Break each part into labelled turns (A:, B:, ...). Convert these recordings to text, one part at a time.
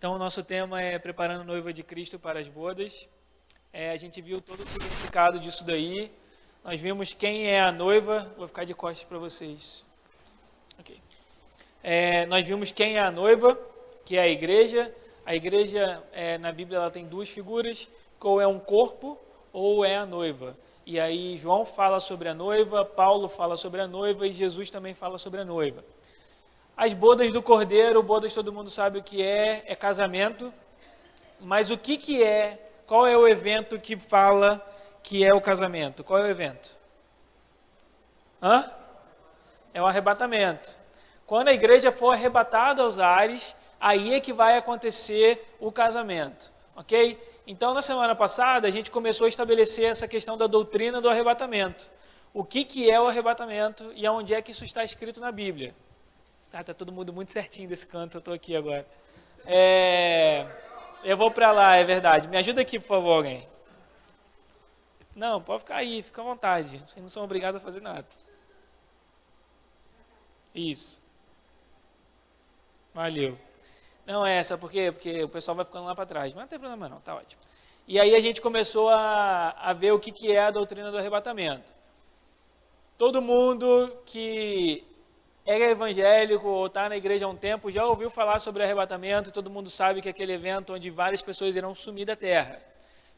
A: Então, o nosso tema é Preparando a Noiva de Cristo para as Bodas. A gente viu todo o significado disso daí. Nós vimos quem é a noiva. Vou ficar de costas para vocês. Ok. Nós vimos quem é a noiva, que é a igreja. A igreja, na Bíblia, ela tem duas figuras, ou é um corpo, ou é a noiva. E aí, João fala sobre a noiva, Paulo fala sobre a noiva e Jesus também fala sobre a noiva. As bodas do Cordeiro, bodas todo mundo sabe o que é casamento. Mas o que é, qual é o evento que fala que é o casamento? Qual é o evento? É o arrebatamento. Quando a igreja for arrebatada aos ares, aí é que vai acontecer o casamento, ok? Então, na semana passada, a gente começou a estabelecer essa questão da doutrina do arrebatamento. O que é o arrebatamento e aonde é que isso está escrito na Bíblia? Tá todo mundo muito certinho desse canto, eu estou aqui agora. Eu vou para lá, é verdade. Me ajuda aqui, por favor, alguém. Não, pode ficar aí, fica à vontade. Vocês não são obrigados a fazer nada. Isso. Valeu. Não é essa, por quê? Porque o pessoal vai ficando lá para trás. Mas não tem problema não, tá ótimo. E aí a gente começou a ver o que é a doutrina do arrebatamento. Todo mundo que é evangélico ou está na igreja há um tempo já ouviu falar sobre arrebatamento e todo mundo sabe que é aquele evento onde várias pessoas irão sumir da terra.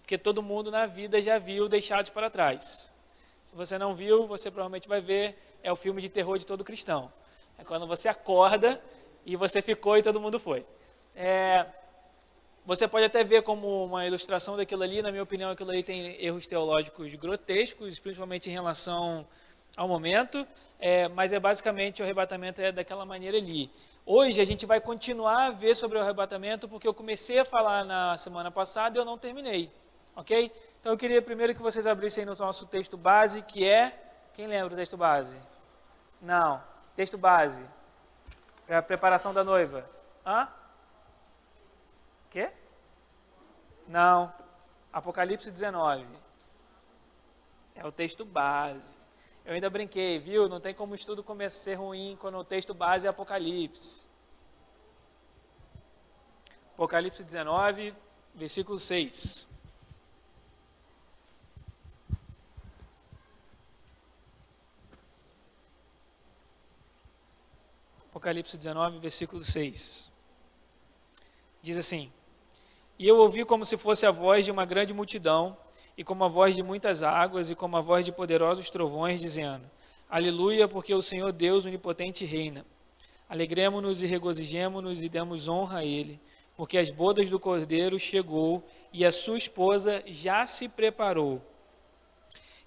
A: Porque todo mundo na vida já viu Deixados para Trás. Se você não viu, você provavelmente vai ver, é o filme de terror de todo cristão. É quando você acorda e você ficou e todo mundo foi. Você pode até ver como uma ilustração daquilo ali, na minha opinião, aquilo ali tem erros teológicos grotescos, principalmente em relação ao momento, mas basicamente o arrebatamento é daquela maneira ali. Hoje a gente vai continuar a ver sobre o arrebatamento, porque eu comecei a falar na semana passada e eu não terminei, ok? Então eu queria primeiro que vocês abrissem aí no nosso texto base, que é... Quem lembra o texto base? Não. Texto base. É a preparação da noiva. Quê? Não. Apocalipse 19. É o texto base. Eu ainda brinquei, viu? Não tem como o estudo começar a ser ruim quando o texto base é Apocalipse. Apocalipse 19, versículo 6. Apocalipse 19, versículo 6. Diz assim: E eu ouvi como se fosse a voz de uma grande multidão, e como a voz de muitas águas, e como a voz de poderosos trovões, dizendo: Aleluia, porque o Senhor Deus onipotente reina. Alegremo-nos e regozijemo-nos e demos honra a Ele, porque as bodas do Cordeiro chegou, e a sua esposa já se preparou.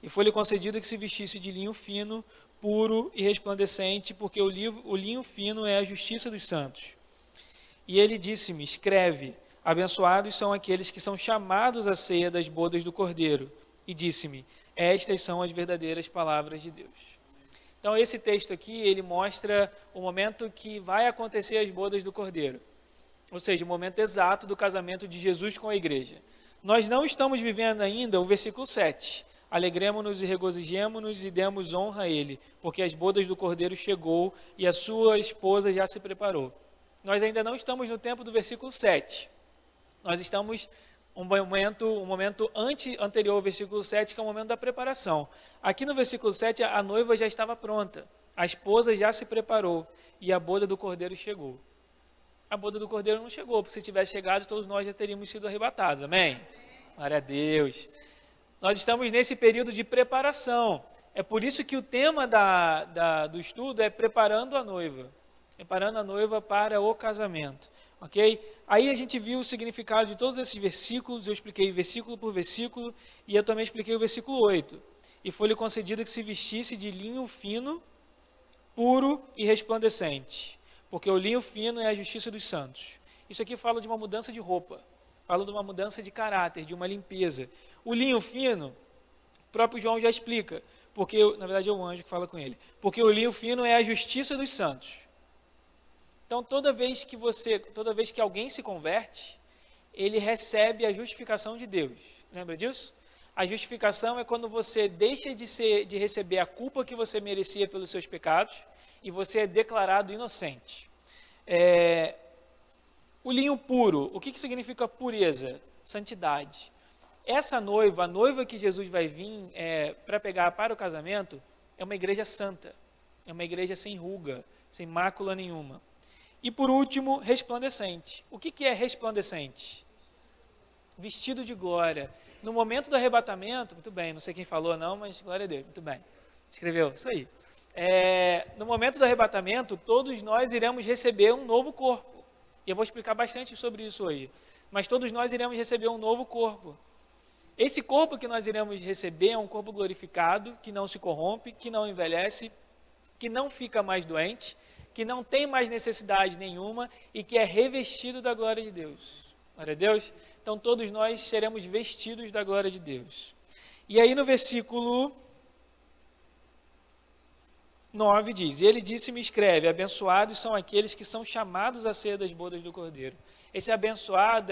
A: E foi-lhe concedido que se vestisse de linho fino, puro e resplandecente, porque o linho fino é a justiça dos santos. E ele disse-me: Escreve: Abençoados são aqueles que são chamados à ceia das bodas do Cordeiro. E disse-me: Estas são as verdadeiras palavras de Deus. Então esse texto aqui, ele mostra o momento que vai acontecer as bodas do Cordeiro. Ou seja, o momento exato do casamento de Jesus com a igreja. Nós não estamos vivendo ainda o versículo 7. Alegremo-nos e regozijemo-nos e demos honra a Ele, porque as bodas do Cordeiro chegou e a sua esposa já se preparou. Nós ainda não estamos no tempo do versículo 7. Nós estamos um momento anterior ao versículo 7, que é o momento da preparação. Aqui no versículo 7, a noiva já estava pronta, a esposa já se preparou e a boda do Cordeiro chegou. A boda do Cordeiro não chegou, porque se tivesse chegado, todos nós já teríamos sido arrebatados, amém? Glória a Deus. Nós estamos nesse período de preparação. É por isso que o tema do estudo é preparando a noiva para o casamento. Ok? Aí a gente viu o significado de todos esses versículos, eu expliquei versículo por versículo, e eu também expliquei o versículo 8. E foi-lhe concedido que se vestisse de linho fino, puro e resplandecente, porque o linho fino é a justiça dos santos. Isso aqui fala de uma mudança de roupa, fala de uma mudança de caráter, de uma limpeza. O linho fino, o próprio João já explica, porque, na verdade é o anjo que fala com ele, porque o linho fino é a justiça dos santos. Então, toda vez que alguém se converte, ele recebe a justificação de Deus. Lembra disso? A justificação é quando você deixa de receber a culpa que você merecia pelos seus pecados e você é declarado inocente. O linho puro, o que significa pureza? Santidade. Essa noiva, a noiva que Jesus vai vir para pegar para o casamento, é uma igreja santa, é uma igreja sem ruga, sem mácula nenhuma. E por último, resplandecente. O que é resplandecente? Vestido de glória. No momento do arrebatamento, muito bem, não sei quem falou não, mas glória a Deus, muito bem. Escreveu, isso aí. No momento do arrebatamento, todos nós iremos receber um novo corpo. E eu vou explicar bastante sobre isso hoje. Mas todos nós iremos receber um novo corpo. Esse corpo que nós iremos receber é um corpo glorificado, que não se corrompe, que não envelhece, que não fica mais doente, que não tem mais necessidade nenhuma e que é revestido da glória de Deus. Glória a Deus? Então todos nós seremos vestidos da glória de Deus. E aí no versículo 9 diz, ele disse-me, escreve, abençoados são aqueles que são chamados a ser das bodas do Cordeiro. Esse abençoado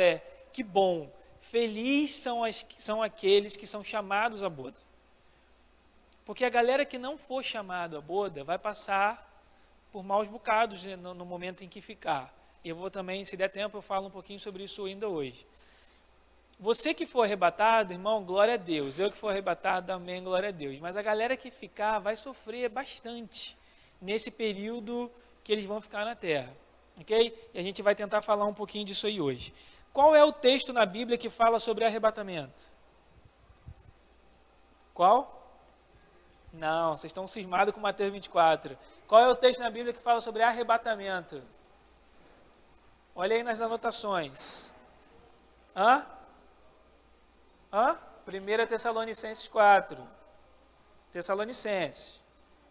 A: que bom, feliz são aqueles que são chamados à boda. Porque a galera que não for chamada à boda vai passar por maus bocados no momento em que ficar. E eu vou também, se der tempo, eu falo um pouquinho sobre isso ainda hoje. Você que for arrebatado, irmão, glória a Deus. Eu que for arrebatado, amém, glória a Deus. Mas a galera que ficar vai sofrer bastante nesse período que eles vão ficar na terra. Ok? E a gente vai tentar falar um pouquinho disso aí hoje. Qual é o texto na Bíblia que fala sobre arrebatamento? Qual? Não, vocês estão cismados com Mateus 24. Qual é o texto na Bíblia que fala sobre arrebatamento? Olha aí nas anotações. 1 Tessalonicenses 4. Tessalonicenses.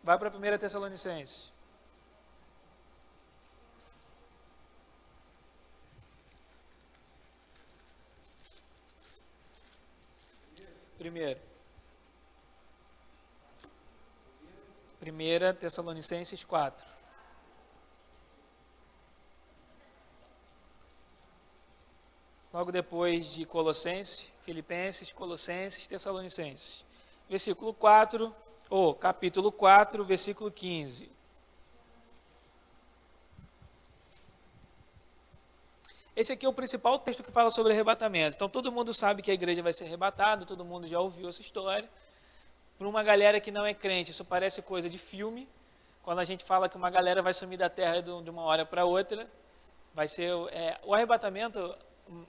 A: Vai para 1 Tessalonicenses. Primeiro. 1 Tessalonicenses 4. Logo depois de Colossenses, Filipenses, Colossenses, Tessalonicenses. Versículo 4, capítulo 4, versículo 15. Esse aqui é o principal texto que fala sobre arrebatamento. Então todo mundo sabe que a igreja vai ser arrebatada, todo mundo já ouviu essa história. Para uma galera que não é crente, isso parece coisa de filme. Quando a gente fala que uma galera vai sumir da terra de uma hora para outra, vai ser o arrebatamento.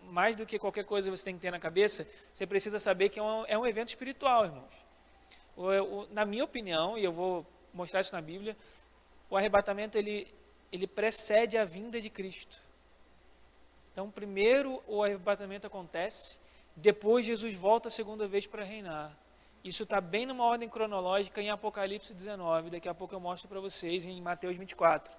A: Mais do que qualquer coisa você tem que ter na cabeça, você precisa saber que é um evento espiritual, irmãos. Na minha opinião, e eu vou mostrar isso na Bíblia, o arrebatamento ele precede a vinda de Cristo. Então, primeiro o arrebatamento acontece, depois Jesus volta a segunda vez para reinar. Isso está bem numa ordem cronológica em Apocalipse 19, daqui a pouco eu mostro para vocês em Mateus 24.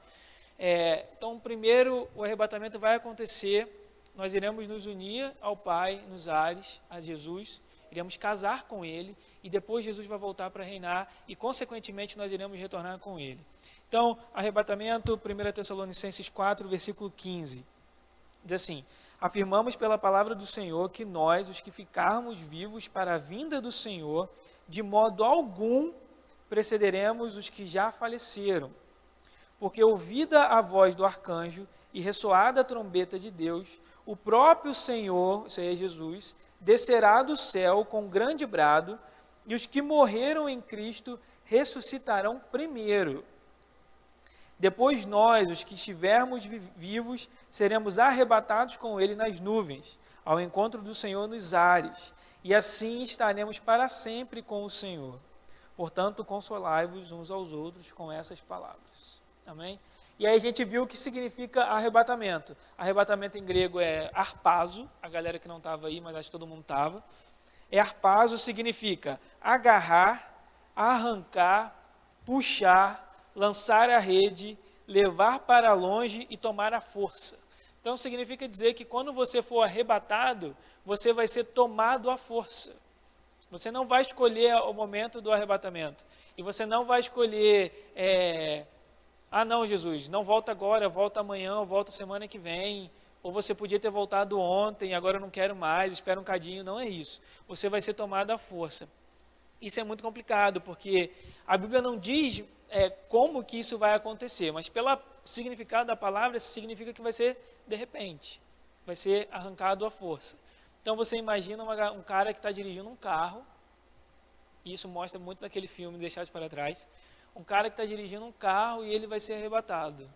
A: Então, primeiro o arrebatamento vai acontecer. Nós iremos nos unir ao Pai nos ares, a Jesus, iremos casar com Ele, e depois Jesus vai voltar para reinar, e consequentemente nós iremos retornar com Ele. Então, arrebatamento, 1 Tessalonicenses 4, versículo 15, diz assim, afirmamos pela palavra do Senhor que nós, os que ficarmos vivos para a vinda do Senhor, de modo algum precederemos os que já faleceram, porque ouvida a voz do arcanjo e ressoada a trombeta de Deus, o próprio Senhor, isso aí é Jesus, descerá do céu com grande brado, e os que morreram em Cristo ressuscitarão primeiro. Depois nós, os que estivermos vivos, seremos arrebatados com Ele nas nuvens, ao encontro do Senhor nos ares, e assim estaremos para sempre com o Senhor. Portanto, consolai-vos uns aos outros com essas palavras. Amém? E aí a gente viu o que significa arrebatamento. Arrebatamento em grego é harpazo, a galera que não estava aí, mas acho que todo mundo estava. Harpazo significa agarrar, arrancar, puxar, lançar a rede, levar para longe e tomar a força. Então significa dizer que quando você for arrebatado, você vai ser tomado à força. Você não vai escolher o momento do arrebatamento. E você não vai escolher... não, Jesus, não volta agora, volta amanhã, volta semana que vem, ou você podia ter voltado ontem, agora eu não quero mais, espera um cadinho, não é isso. Você vai ser tomado à força. Isso é muito complicado, porque a Bíblia não diz como que isso vai acontecer, mas pelo significado da palavra, isso significa que vai ser de repente. vai ser arrancado à força. Então você imagina um cara que está dirigindo um carro, e isso mostra muito daquele filme Deixados para Trás, um cara que está dirigindo um carro e ele vai ser arrebatado.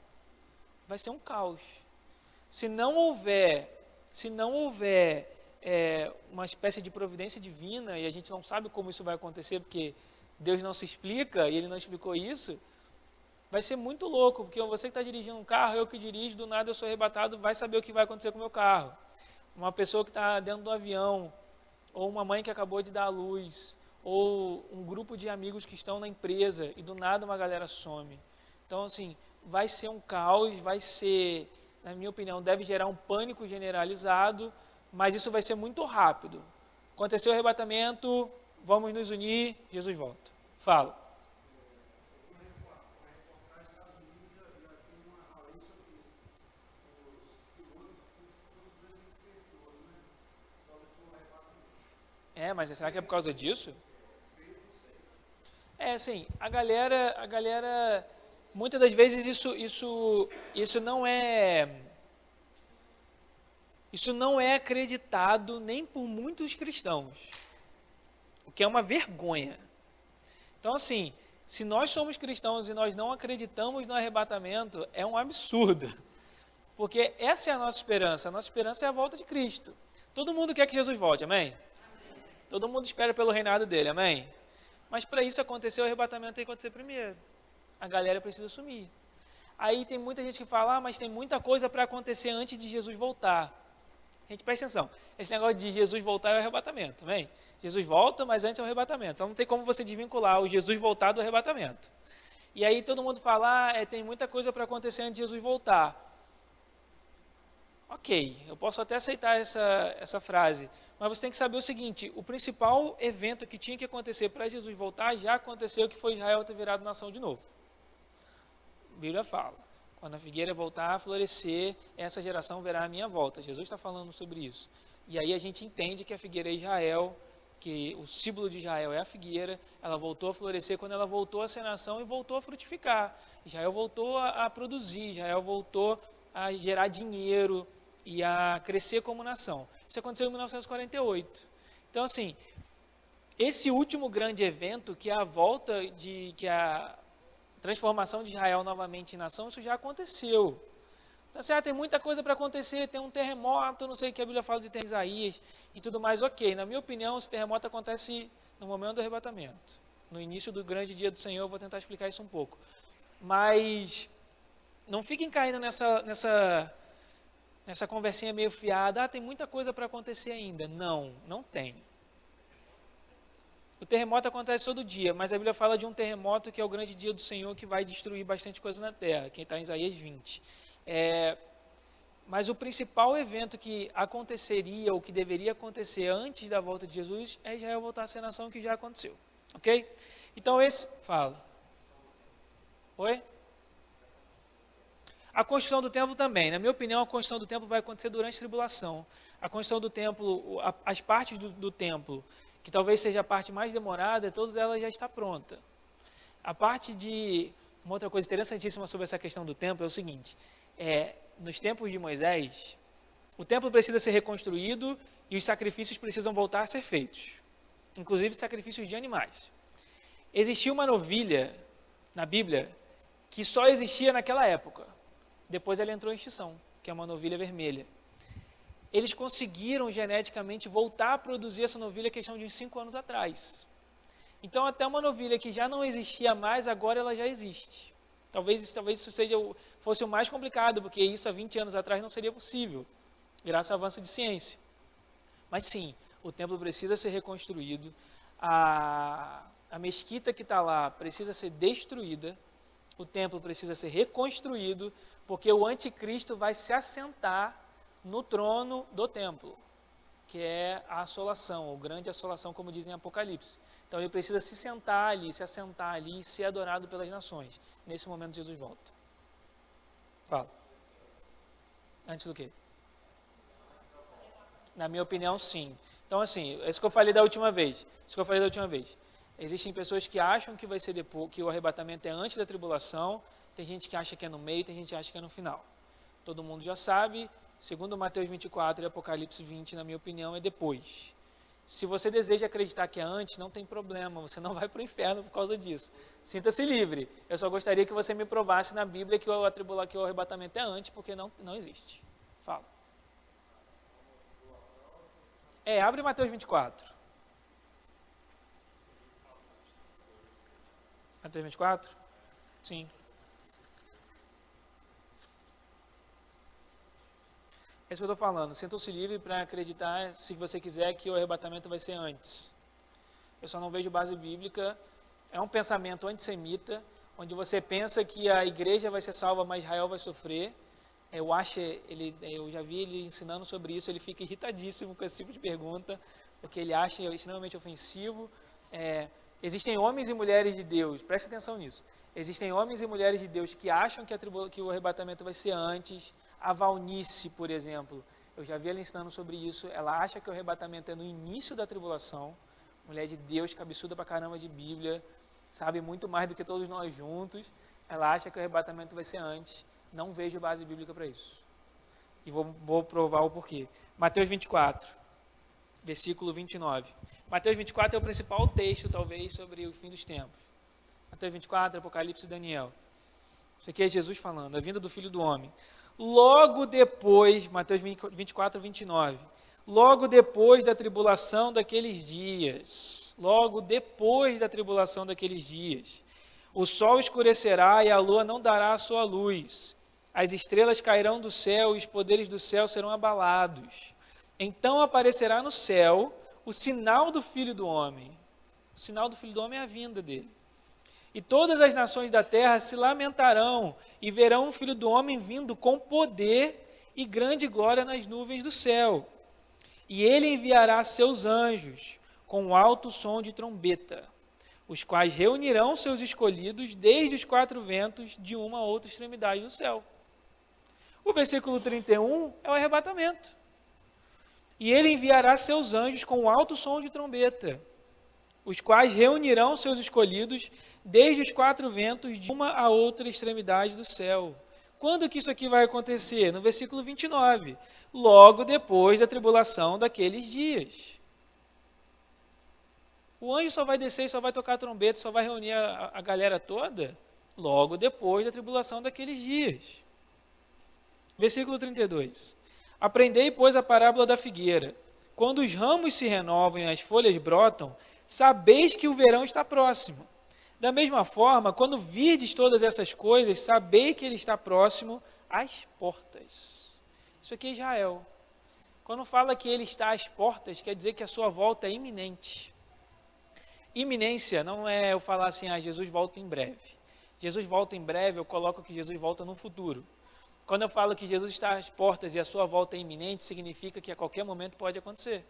A: Vai ser um caos. Se não houver uma espécie de providência divina, e a gente não sabe como isso vai acontecer, porque Deus não se explica, e Ele não explicou isso, vai ser muito louco, porque você que está dirigindo um carro, eu que dirijo, do nada eu sou arrebatado, vai saber o que vai acontecer com o meu carro. Uma pessoa que está dentro do avião, ou uma mãe que acabou de dar à luz, ou um grupo de amigos que estão na empresa, e do nada uma galera some. Então, assim, vai ser um caos, vai ser, na minha opinião, deve gerar um pânico generalizado, mas isso vai ser muito rápido. Aconteceu o arrebatamento, vamos nos unir, Jesus volta. Fala. Mas será que é por causa disso? Assim, a galera, muitas das vezes isso não é acreditado nem por muitos cristãos, o que é uma vergonha. Então, assim, se nós somos cristãos e nós não acreditamos no arrebatamento, é um absurdo, porque essa é a nossa esperança é a volta de Cristo. Todo mundo quer que Jesus volte, amém? Todo mundo espera pelo reinado dele, amém? Mas para isso acontecer, o arrebatamento tem que acontecer primeiro. A galera precisa sumir. Aí tem muita gente que fala, mas tem muita coisa para acontecer antes de Jesus voltar. Gente, presta atenção. Esse negócio de Jesus voltar é o arrebatamento, amém? Jesus volta, mas antes é o arrebatamento. Então não tem como você desvincular o Jesus voltar do arrebatamento. E aí todo mundo fala, tem muita coisa para acontecer antes de Jesus voltar. Ok, eu posso até aceitar essa frase. Mas você tem que saber o seguinte, o principal evento que tinha que acontecer para Jesus voltar, já aconteceu, que foi Israel ter virado nação de novo. A Bíblia fala, quando a figueira voltar a florescer, essa geração verá a minha volta. Jesus está falando sobre isso. E aí a gente entende que a figueira é Israel, que o símbolo de Israel é a figueira, ela voltou a florescer quando ela voltou a ser nação e voltou a frutificar. Israel voltou a produzir, Israel voltou a gerar dinheiro e a crescer como nação. Isso aconteceu em 1948. Então, assim, esse último grande evento, que é a volta que a transformação de Israel novamente em nação, isso já aconteceu. Tá certo? Tem muita coisa para acontecer, tem um terremoto, não sei o que a Bíblia fala de Isaías e tudo mais, ok. Na minha opinião, esse terremoto acontece no momento do arrebatamento. No início do grande dia do Senhor, eu vou tentar explicar isso um pouco. Mas não fiquem caindo nessa conversinha meio fiada, tem muita coisa para acontecer ainda. Não tem. O terremoto acontece todo dia, mas a Bíblia fala de um terremoto que é o grande dia do Senhor, que vai destruir bastante coisa na terra, quem está em Isaías 20. Mas o principal evento que aconteceria, ou que deveria acontecer antes da volta de Jesus, é Israel voltar a ser nação, que já aconteceu. Ok? Então fala. Oi? A construção do templo também. Na minha opinião, a construção do templo vai acontecer durante a tribulação. A construção do templo, as partes do templo, que talvez seja a parte mais demorada, todas elas já estão prontas. A parte de... Uma outra coisa interessantíssima sobre essa questão do templo é o seguinte, nos tempos de Moisés, o templo precisa ser reconstruído e os sacrifícios precisam voltar a ser feitos, inclusive sacrifícios de animais. Existia uma novilha na Bíblia que só existia naquela época. Depois ela entrou em extinção, que é uma novilha vermelha. Eles conseguiram geneticamente voltar a produzir essa novilha questão de uns 5 anos atrás. Então até uma novilha que já não existia mais, agora ela já existe. Talvez isso fosse o mais complicado, porque isso há 20 anos atrás não seria possível, graças ao avanço de ciência. Mas sim, o templo precisa ser reconstruído, a mesquita que está lá precisa ser destruída, o templo precisa ser reconstruído, porque o anticristo vai se assentar no trono do templo, que é a assolação, ou grande assolação, como dizem em Apocalipse. Então ele precisa se sentar ali, se assentar ali e ser adorado pelas nações. Nesse momento Jesus volta. Fala. Antes do quê? Na minha opinião, sim. Então, assim, isso que eu falei da última vez. Existem pessoas que acham que vai ser depois, que o arrebatamento é antes da tribulação. Tem gente que acha que é no meio, tem gente que acha que é no final. Todo mundo já sabe Segundo Mateus 24 e Apocalipse 20, na minha opinião, é depois. Se você deseja acreditar que é antes, não tem problema, você não vai para o inferno por causa disso. Sinta-se livre. Eu só gostaria que você me provasse na Bíblia que o arrebatamento é antes, porque não existe. Fala. Abre Mateus 24. Mateus 24? Sim. É isso que eu estou falando. Sintam-se livre para acreditar, se você quiser, que o arrebatamento vai ser antes. Eu só não vejo base bíblica. É um pensamento antissemita, onde você pensa que a igreja vai ser salva, mas Israel vai sofrer. Eu já vi ele ensinando sobre isso, ele fica irritadíssimo com esse tipo de pergunta, porque ele acha extremamente ofensivo. Existem homens e mulheres de Deus, preste atenção nisso. Existem homens e mulheres de Deus que acham que o arrebatamento vai ser antes. A Valnice, por exemplo, eu já vi ela ensinando sobre isso, ela acha que o arrebatamento é no início da tribulação. Mulher de Deus, cabeçuda pra caramba de Bíblia, sabe muito mais do que todos nós juntos. Ela acha que o arrebatamento vai ser antes. Não vejo base bíblica para isso. E vou provar o porquê. Mateus 24, versículo 29. Mateus 24 é o principal texto, talvez, sobre o fim dos tempos. Mateus 24, Apocalipse e Daniel. Isso aqui é Jesus falando, a vinda do Filho do Homem. Logo depois, Mateus 24, 29, logo depois da tribulação daqueles dias, o sol escurecerá e a lua não dará a sua luz, as estrelas cairão do céu e os poderes do céu serão abalados. Então aparecerá no céu o sinal do Filho do Homem. O sinal do Filho do Homem é a vinda dele. E todas as nações da terra se lamentarão e verão o Filho do Homem vindo com poder e grande glória nas nuvens do céu. E ele enviará seus anjos com alto som de trombeta, os quais reunirão seus escolhidos desde os quatro ventos de uma a outra extremidade do céu. O versículo 31 é o arrebatamento. E ele enviará seus anjos com alto som de trombeta, os quais reunirão seus escolhidos desde os quatro ventos de uma a outra extremidade do céu. Quando que isso aqui vai acontecer? No versículo 29, logo depois da tribulação daqueles dias. O anjo só vai descer e só vai tocar a trombeta, só vai reunir a galera toda logo depois da tribulação daqueles dias. Versículo 32. Aprendei, pois, a parábola da figueira. Quando os ramos se renovam e as folhas brotam, sabeis que o verão está próximo. Da mesma forma, quando virdes todas essas coisas, sabei que ele está próximo às portas. Isso aqui é Israel. Quando fala que ele está às portas, quer dizer que a sua volta é iminente. Iminência não é eu falar assim, Jesus volta em breve. Jesus volta em breve, eu coloco que Jesus volta no futuro. Quando eu falo que Jesus está às portas e a sua volta é iminente, significa que a qualquer momento pode acontecer.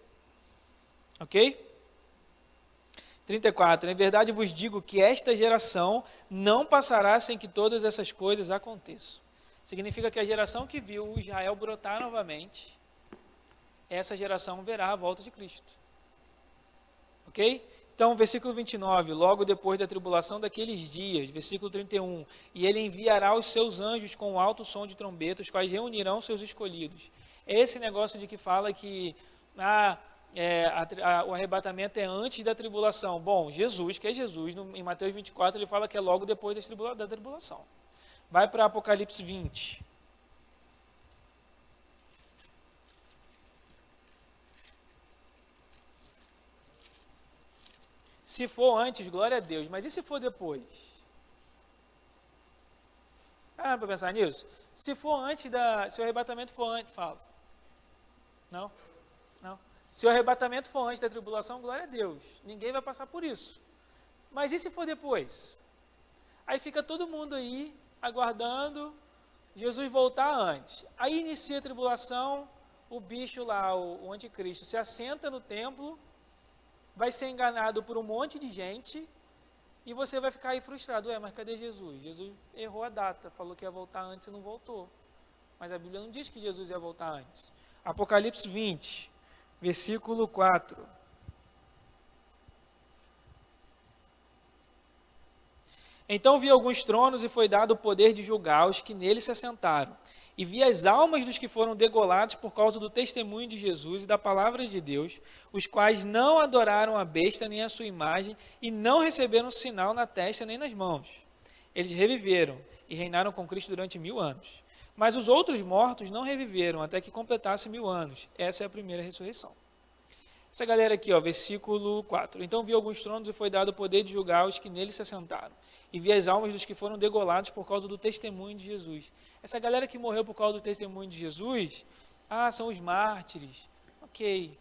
A: Ok? 34. Em verdade vos digo que esta geração não passará sem que todas essas coisas aconteçam. Significa que a geração que viu Israel brotar novamente, essa geração verá a volta de Cristo. Ok? Então, versículo 29, logo depois da tribulação daqueles dias, versículo 31, e ele enviará os seus anjos com alto som de trombeta, os quais reunirão seus escolhidos. É esse negócio de que fala que o arrebatamento é antes da tribulação. Bom, Jesus, que é Jesus, em Mateus 24, ele fala que é logo depois da tribulação. Vai para Apocalipse 20. Se for antes, glória a Deus. Mas e se for depois? Para pensar nisso? Se for antes se o arrebatamento for antes, fala. Não? Não. Se o arrebatamento for antes da tribulação, glória a Deus. Ninguém vai passar por isso. Mas e se for depois? Aí fica todo mundo aí aguardando Jesus voltar antes. Aí inicia a tribulação, o bicho lá, o anticristo, se assenta no templo, vai ser enganado por um monte de gente e você vai ficar aí frustrado. Mas cadê Jesus? Jesus errou a data, falou que ia voltar antes e não voltou. Mas a Bíblia não diz que Jesus ia voltar antes. Apocalipse 20, versículo 4. Então vi alguns tronos e foi dado o poder de julgar os que nele se assentaram. e vi as almas dos que foram degolados por causa do testemunho de Jesus e da palavra de Deus, os quais não adoraram a besta nem a sua imagem e não receberam sinal na testa nem nas mãos. Eles reviveram e reinaram com Cristo durante 1000 anos. Mas os outros mortos não reviveram até que completasse 1000 anos. Essa é a primeira ressurreição. Essa galera aqui, ó, versículo 4. Então vi alguns tronos e foi dado o poder de julgar os que neles se assentaram. E vi as almas dos que foram degolados por causa do testemunho de Jesus. Essa galera que morreu por causa do testemunho de Jesus, são os mártires. Ok.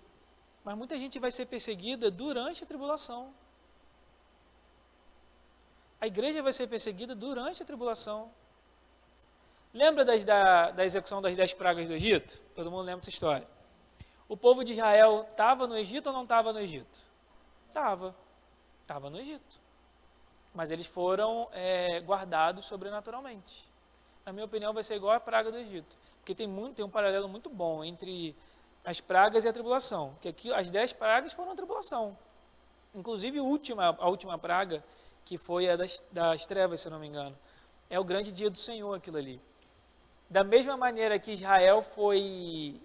A: Mas muita gente vai ser perseguida durante a tribulação. A igreja vai ser perseguida durante a tribulação. Lembra da execução das 10 pragas do Egito? Todo mundo lembra dessa história. O povo de Israel estava no Egito ou não estava no Egito? Estava no Egito. Mas eles foram guardados sobrenaturalmente. Na minha opinião, vai ser igual a praga do Egito. Porque tem um paralelo muito bom entre as pragas e a tribulação. Que aqui as 10 pragas foram a tribulação. Inclusive a última praga, que foi a das trevas, se eu não me engano. É o grande dia do Senhor, aquilo ali. Da mesma maneira que Israel foi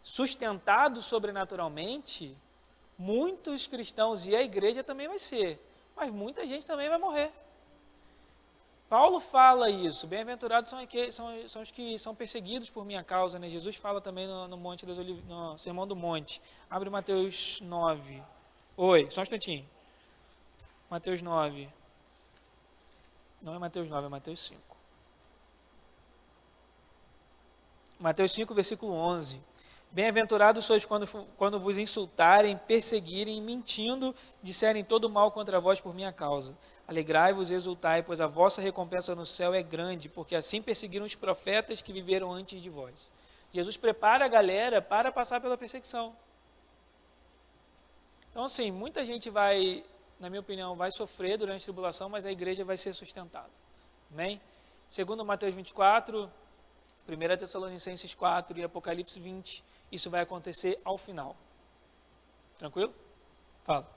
A: sustentado sobrenaturalmente, muitos cristãos e a igreja também vai ser, mas muita gente também vai morrer. Paulo fala isso, bem-aventurados são os que são perseguidos por minha causa, né? Jesus fala também no Sermão do Monte. Abre Mateus 9. Oi, só um instantinho. Mateus 9. Não é Mateus 9, é Mateus 5. Mateus 5, versículo 11. Bem-aventurados sois quando vos insultarem, perseguirem, mentindo, disserem todo mal contra vós por minha causa. Alegrai-vos e exultai, pois a vossa recompensa no céu é grande, porque assim perseguiram os profetas que viveram antes de vós. Jesus prepara a galera para passar pela perseguição. Então, assim, muita gente vai, na minha opinião, vai sofrer durante a tribulação, mas a igreja vai ser sustentada. Amém? Segundo Mateus 24... 1 Tessalonicenses 4 e Apocalipse 20, isso vai acontecer ao final. Tranquilo? Fala.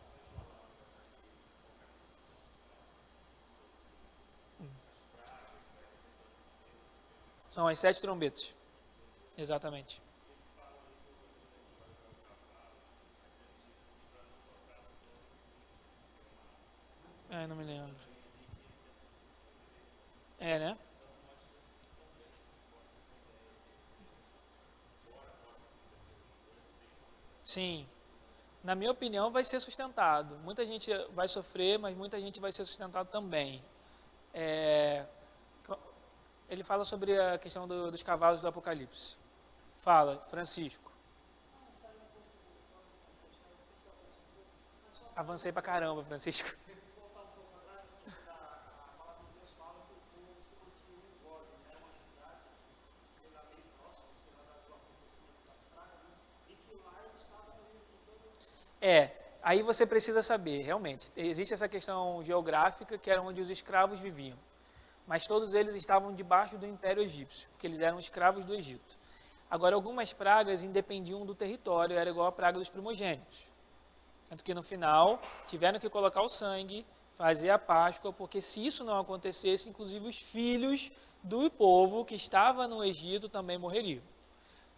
A: São as 7 trombetas. Exatamente. Não me lembro. Né? Sim, na minha opinião vai ser sustentado. Muita gente vai sofrer, mas muita gente vai ser sustentado também. Ele fala sobre a questão dos cavalos do Apocalipse. Fala, Francisco. Avancei pra caramba, Francisco. Aí você precisa saber, realmente, existe essa questão geográfica que era onde os escravos viviam, mas todos eles estavam debaixo do Império Egípcio, porque eles eram escravos do Egito. Agora, algumas pragas independiam do território, era igual a praga dos primogênitos. Tanto que no final, tiveram que colocar o sangue, fazer a Páscoa, porque se isso não acontecesse, inclusive os filhos do povo que estava no Egito também morreriam.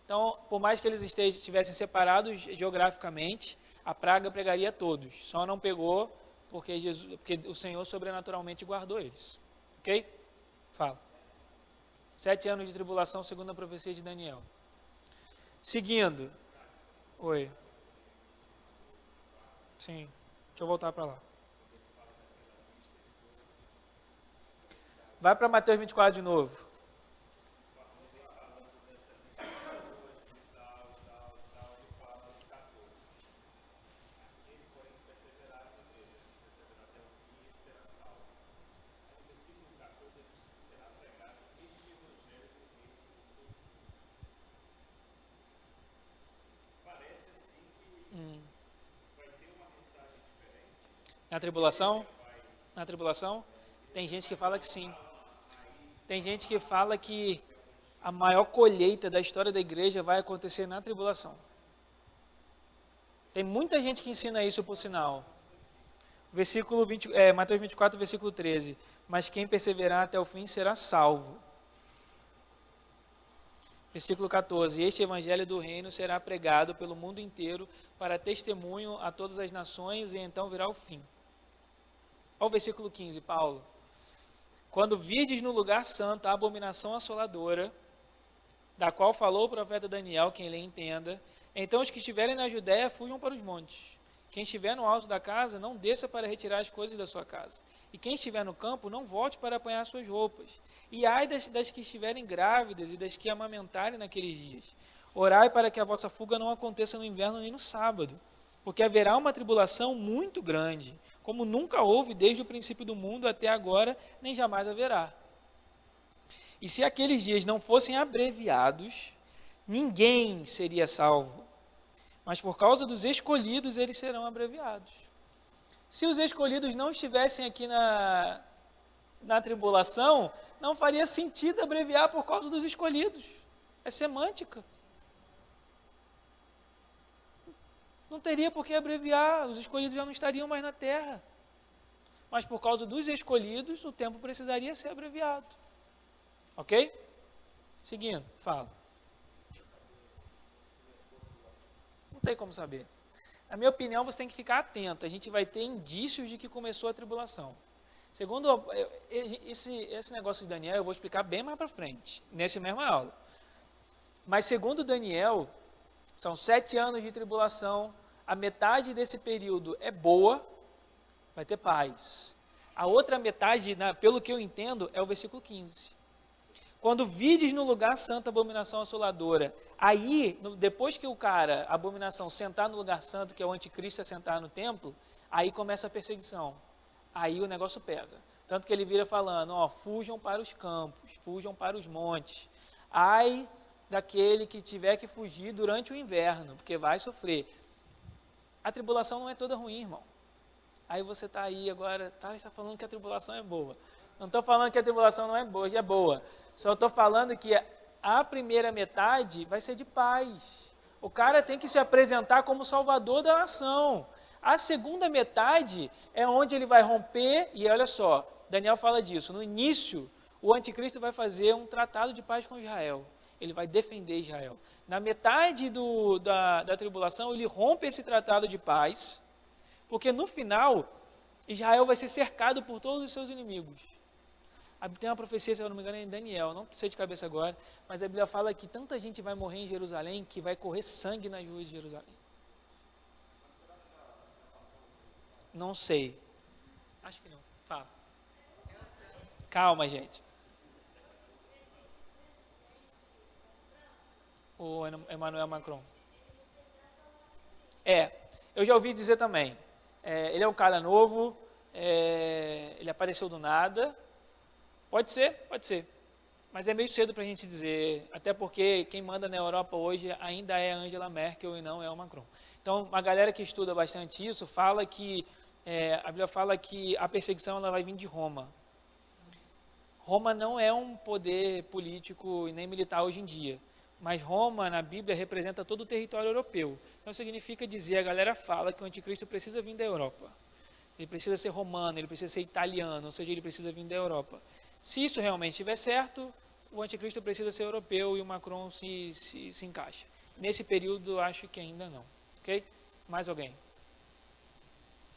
A: Então, por mais que eles estivessem separados geograficamente, a praga pegaria a todos. Só não pegou porque o Senhor sobrenaturalmente guardou eles. Ok? Fala. 7 anos de tribulação, segundo a profecia de Daniel. Seguindo. Oi. Sim. Deixa eu voltar para lá. Vai para Mateus 24 de novo. Na tribulação? Na tribulação? Tem gente que fala que sim. Tem gente que fala que a maior colheita da história da igreja vai acontecer na tribulação. Tem muita gente que ensina isso, por sinal. Mateus 24, versículo 13. Mas quem perseverar até o fim será salvo. Versículo 14. Este evangelho do reino será pregado pelo mundo inteiro para testemunho a todas as nações e então virá o fim. Olha o versículo 15, Paulo. Quando vides no lugar santo a abominação assoladora, da qual falou o profeta Daniel, quem lhe entenda, então os que estiverem na Judéia fujam para os montes. Quem estiver no alto da casa, não desça para retirar as coisas da sua casa. E quem estiver no campo, não volte para apanhar suas roupas. E ai das que estiverem grávidas e das que amamentarem naqueles dias. Orai para que a vossa fuga não aconteça no inverno nem no sábado, porque haverá uma tribulação muito grande, como nunca houve desde o princípio do mundo até agora, nem jamais haverá. E se aqueles dias não fossem abreviados, ninguém seria salvo. Mas por causa dos escolhidos, eles serão abreviados. Se os escolhidos não estivessem aqui na tribulação, não faria sentido abreviar por causa dos escolhidos. É semântica. Não teria por que abreviar, os escolhidos já não estariam mais na terra. Mas por causa dos escolhidos, o tempo precisaria ser abreviado. Ok? Seguindo, fala. Não tem como saber. Na minha opinião, você tem que ficar atento. A gente vai ter indícios de que começou a tribulação. Segundo esse negócio de Daniel, eu vou explicar bem mais para frente, nessa mesma aula. Mas segundo Daniel, são 7 anos de tribulação. A metade desse período é boa, vai ter paz. A outra metade, pelo que eu entendo, é o versículo 15. Quando vides no lugar santo a abominação assoladora, aí, depois que a abominação, sentar no lugar santo, que é o anticristo, sentar no templo, aí começa a perseguição. Aí o negócio pega. Tanto que ele vira falando, fujam para os campos, fujam para os montes. Ai daquele que tiver que fugir durante o inverno, porque vai sofrer. A tribulação não é toda ruim, irmão. Aí você está aí agora, está falando que a tribulação é boa. Não estou falando que a tribulação não é boa, já é boa. Só estou falando que a primeira metade vai ser de paz. O cara tem que se apresentar como salvador da nação. A segunda metade é onde ele vai romper, e olha só, Daniel fala disso. No início, o anticristo vai fazer um tratado de paz com Israel. Ele vai defender Israel. Na metade da tribulação, ele rompe esse tratado de paz, porque no final, Israel vai ser cercado por todos os seus inimigos. Tem uma profecia, se eu não me engano, em Daniel, não sei de cabeça agora, mas a Bíblia fala que tanta gente vai morrer em Jerusalém que vai correr sangue nas ruas de Jerusalém. Não sei. Acho que não. Fala. Calma, gente. O Emmanuel Macron. Eu já ouvi dizer também. Ele é um cara novo, ele apareceu do nada. Pode ser. Mas é meio cedo para a gente dizer, até porque quem manda na Europa hoje ainda é a Angela Merkel e não é o Macron. Então, uma galera que estuda bastante isso fala que, a Bíblia fala que a perseguição ela vai vir de Roma. Roma não é um poder político e nem militar hoje em dia, mas Roma, na Bíblia, representa todo o território europeu. Então, significa dizer, a galera fala que o anticristo precisa vir da Europa. Ele precisa ser romano, ele precisa ser italiano, ou seja, ele precisa vir da Europa. Se isso realmente estiver certo, o anticristo precisa ser europeu e o Macron se encaixa. Nesse período, acho que ainda não. Ok? Mais alguém?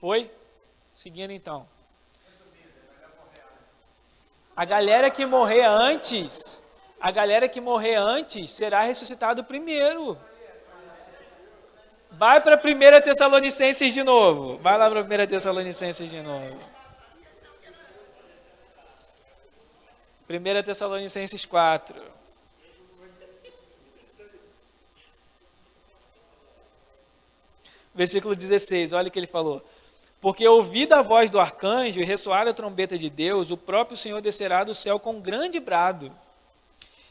A: Foi? Seguindo então. A galera que morrer antes será ressuscitado primeiro. Vai para 1 Tessalonicenses de novo. Vai lá para 1 Tessalonicenses de novo. 1 Tessalonicenses 4. Versículo 16, olha o que ele falou. Porque ouvida a voz do arcanjo e ressoada a trombeta de Deus, o próprio Senhor descerá do céu com grande brado.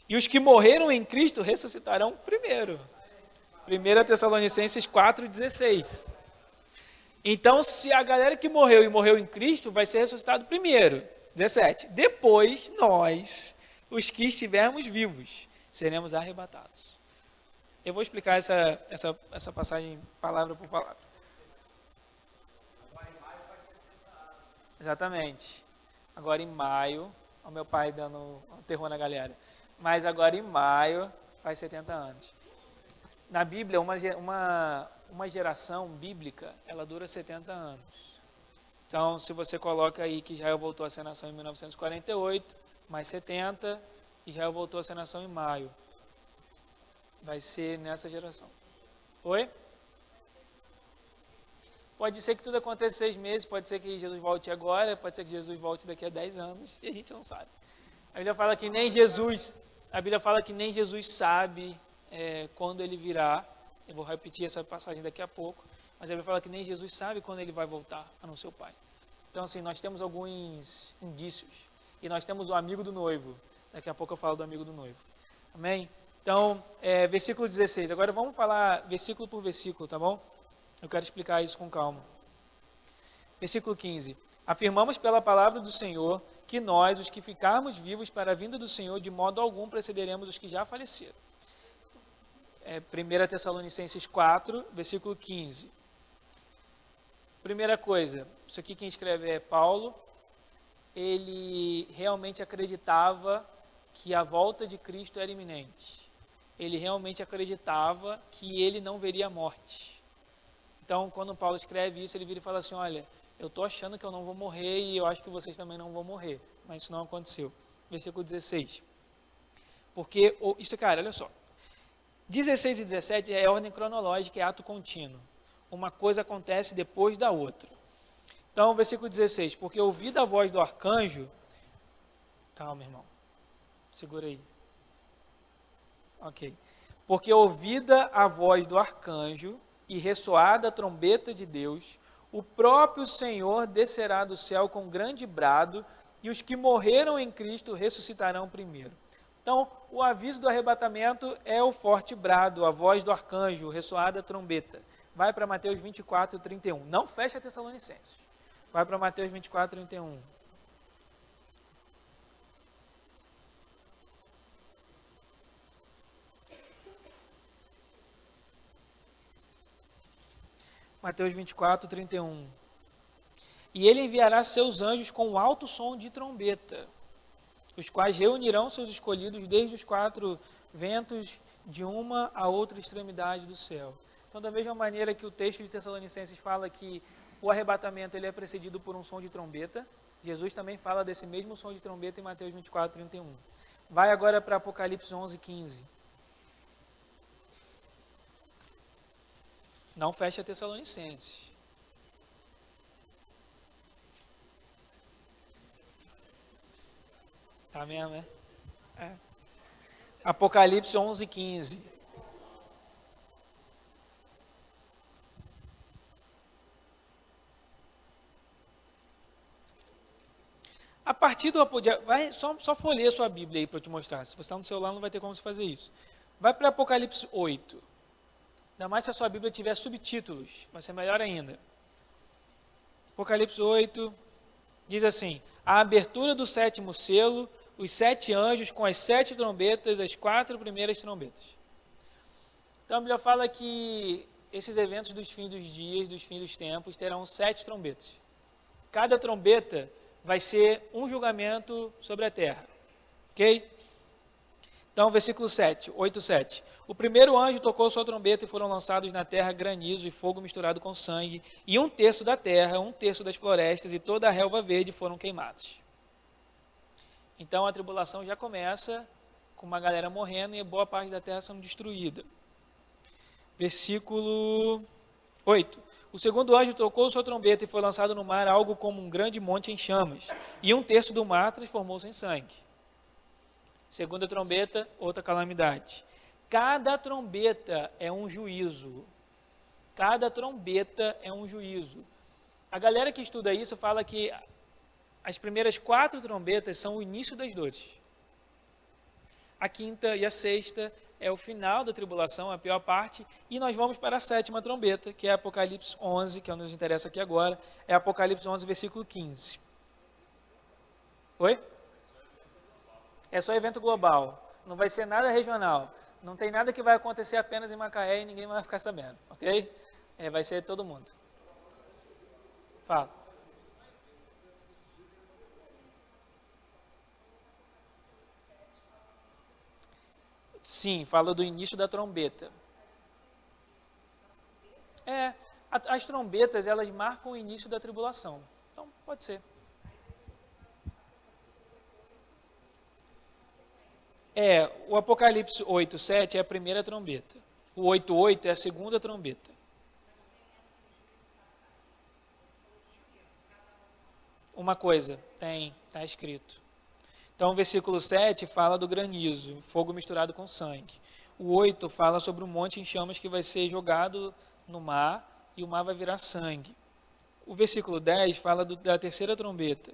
A: E os que morreram em Cristo ressuscitarão primeiro. 1 Tessalonicenses 4,16. Então, se a galera que morreu e morreu em Cristo, vai ser ressuscitado primeiro. 17. Depois, nós, os que estivermos vivos, seremos arrebatados. Eu vou explicar essa passagem palavra por palavra. Exatamente. Agora em maio, o meu pai dando um terror na galera. Mas agora em maio, faz 70 anos. Na Bíblia, uma geração bíblica, ela dura 70 anos. Então, se você coloca aí que Israel voltou a ser nação em 1948, mais 70, Israel voltou a ser nação em maio. Vai ser nessa geração. Oi? Pode ser que tudo aconteça em 6 meses, pode ser que Jesus volte agora, pode ser que Jesus volte daqui a 10 anos, e a gente não sabe. A Bíblia fala que nem Jesus sabe quando ele virá. Eu vou repetir essa passagem daqui a pouco, mas a Bíblia fala que nem Jesus sabe quando ele vai voltar, a não ser o Pai. Então, assim, nós temos alguns indícios, e nós temos o amigo do noivo. Daqui a pouco eu falo do amigo do noivo. Amém? Então, versículo 16. Agora vamos falar versículo por versículo, tá bom? Eu quero explicar isso com calma. Versículo 15. Afirmamos pela palavra do Senhor que nós, os que ficarmos vivos para a vinda do Senhor, de modo algum precederemos os que já faleceram. 1 Tessalonicenses 4, versículo 15. Primeira coisa, isso aqui quem escreve é Paulo. Ele realmente acreditava que a volta de Cristo era iminente. Ele realmente acreditava que ele não veria a morte. Então, quando Paulo escreve isso, ele vira e fala assim, olha, eu estou achando que eu não vou morrer e eu acho que vocês também não vão morrer. Mas isso não aconteceu. Versículo 16. Porque, isso, cara, olha só. 16 e 17 é ordem cronológica, é ato contínuo. Uma coisa acontece depois da outra. Então, versículo 16. Porque ouvida a voz do arcanjo... Calma, irmão. Segura aí. Ok. Porque ouvida a voz do arcanjo e ressoada a trombeta de Deus, o próprio Senhor descerá do céu com grande brado, e os que morreram em Cristo ressuscitarão primeiro. Então, o aviso do arrebatamento é o forte brado, a voz do arcanjo, ressoada a trombeta. Vai para Mateus 24, 31. Não fecha Tessalonicenses. Vai para Mateus 24, 31. Mateus 24, 31. E ele enviará seus anjos com alto som de trombeta, os quais reunirão seus escolhidos desde os 4 ventos de uma a outra extremidade do céu. Então, da mesma maneira que o texto de Tessalonicenses fala que o arrebatamento ele é precedido por um som de trombeta, Jesus também fala desse mesmo som de trombeta em Mateus 24, 31. Vai agora para Apocalipse 11, 15. Não fecha Tessalonicenses. Tá mesmo, né? Apocalipse 11, 15. A partir do Apocalipse... Só folheia sua Bíblia aí para eu te mostrar. Se você está no celular, não vai ter como você fazer isso. Vai para Apocalipse 8. Ainda mais se a sua Bíblia tiver subtítulos, vai ser melhor ainda. Apocalipse 8 diz assim: a abertura do 7º selo, os 7 anjos com as 7 trombetas, as 4 primeiras trombetas. Então a Bíblia fala que esses eventos dos fins dos dias, dos fins dos tempos, terão 7 trombetas. Cada trombeta vai ser um julgamento sobre a terra. Ok? Então, versículo 7, 8, 7. O primeiro anjo tocou sua trombeta e foram lançados na terra granizo e fogo misturado com sangue, e 1/3 da terra, 1/3 das florestas e toda a relva verde foram queimados. Então, a tribulação já começa com uma galera morrendo e boa parte da terra sendo destruída. Versículo 8. O segundo anjo tocou sua trombeta e foi lançado no mar algo como um grande monte em chamas, e 1/3 do mar transformou-se em sangue. Segunda trombeta, outra calamidade. Cada trombeta é um juízo. Cada trombeta é um juízo. A galera que estuda isso fala que as primeiras 4 trombetas são o início das dores. A quinta e a sexta é o final da tribulação, a pior parte. E nós vamos para a 7ª trombeta, que é Apocalipse 11, que é o que nos interessa aqui agora. É Apocalipse 11, versículo 15. Oi? É só evento global, não vai ser nada regional, não tem nada que vai acontecer apenas em Macaé e ninguém vai ficar sabendo, ok? Vai ser todo mundo. Fala. Sim, fala do início da trombeta. As trombetas, elas marcam o início da tribulação. Então, pode ser. O Apocalipse 8:7 é a primeira trombeta. O 8:8 é a segunda trombeta. Uma coisa, está escrito. Então, o versículo 7 fala do granizo, fogo misturado com sangue. O 8 fala sobre um monte em chamas que vai ser jogado no mar e o mar vai virar sangue. O versículo 10 fala da terceira trombeta,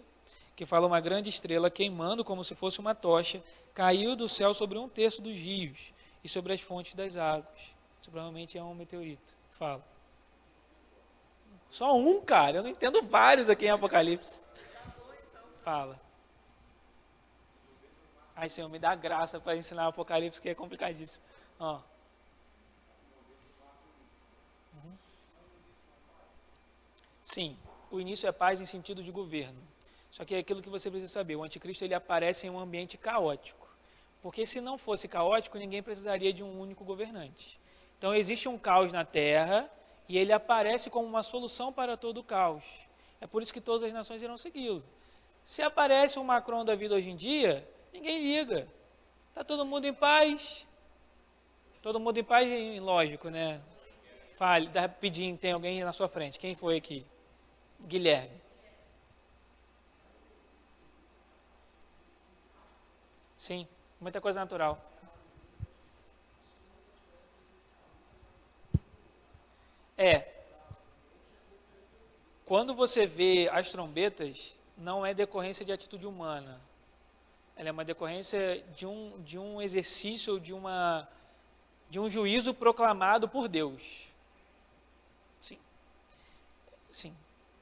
A: que fala uma grande estrela queimando como se fosse uma tocha, caiu do céu sobre 1/3 dos rios e sobre as fontes das águas. Isso provavelmente é um meteorito. Fala. Só um, cara, eu não entendo vários aqui em Apocalipse. Fala. Ai, Senhor, me dá graça para ensinar o Apocalipse, que é complicadíssimo. Sim, o início é paz em sentido de governo. Só que é aquilo que você precisa saber, o anticristo ele aparece em um ambiente caótico. Porque se não fosse caótico, ninguém precisaria de um único governante. Então existe um caos na terra e ele aparece como uma solução para todo o caos. É por isso que todas as nações irão segui-lo. Se aparece um Macron da vida hoje em dia, ninguém liga. Está todo mundo em paz. Todo mundo em paz, lógico, né? Fale, rapidinho, tem alguém na sua frente. Quem foi aqui? Guilherme. Sim, muita coisa natural. Quando você vê as trombetas, não é decorrência de atitude humana. Ela é uma decorrência de um exercício, de um juízo proclamado por Deus. Sim.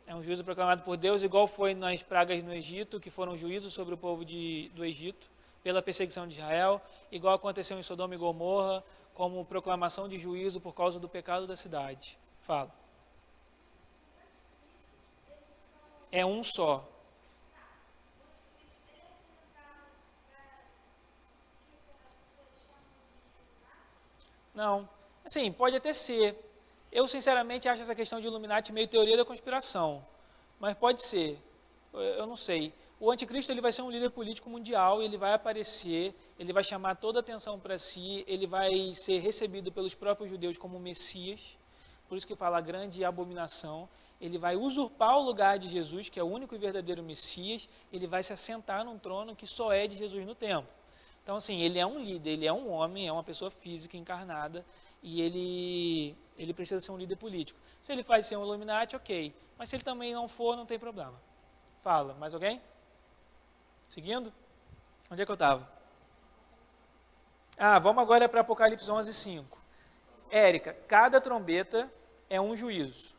A: É um juízo proclamado por Deus, igual foi nas pragas no Egito, que foram juízos sobre o povo do Egito, pela perseguição de Israel, igual aconteceu em Sodoma e Gomorra, como proclamação de juízo por causa do pecado da cidade. Fala. É um só. Não. Assim, pode até ser. Eu, sinceramente, acho essa questão de Illuminati meio teoria da conspiração. Mas pode ser. Eu não sei. O anticristo ele vai ser um líder político mundial, ele vai aparecer, ele vai chamar toda a atenção para si, ele vai ser recebido pelos próprios judeus como Messias, por isso que fala grande abominação. Ele vai usurpar o lugar de Jesus, que é o único e verdadeiro Messias, ele vai se assentar num trono que só é de Jesus no templo. Então, assim, ele é um líder, ele é um homem, é uma pessoa física encarnada, e ele precisa ser um líder político. Se ele faz ser um Illuminati, ok. Mas se ele também não for, não tem problema. Fala, mais alguém? Seguindo? Onde é que eu estava? Vamos agora para Apocalipse 11:5. Érica, cada trombeta é um juízo.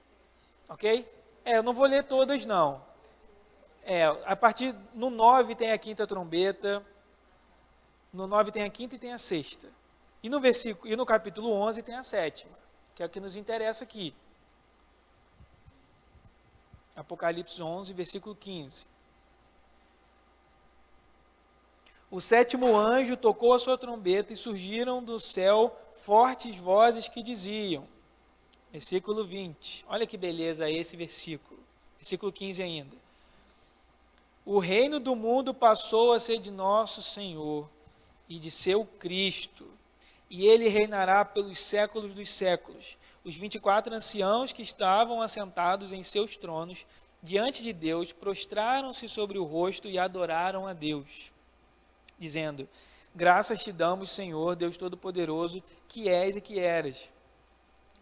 A: Ok? Eu não vou ler todas, não. A partir no 9 tem a quinta trombeta, no 9 tem a quinta e tem a sexta. E no capítulo 11 tem a sétima, que é o que nos interessa aqui. Apocalipse 11, versículo 15. O sétimo anjo tocou a sua trombeta e surgiram do céu fortes vozes que diziam, versículo 20, olha que beleza esse versículo, versículo 15 ainda. O reino do mundo passou a ser de nosso Senhor e de seu Cristo, e ele reinará pelos séculos dos séculos. Os 24 anciãos que estavam assentados em seus tronos diante de Deus prostraram-se sobre o rosto e adoraram a Deus, dizendo, graças te damos, Senhor, Deus Todo-Poderoso, que és e que eras,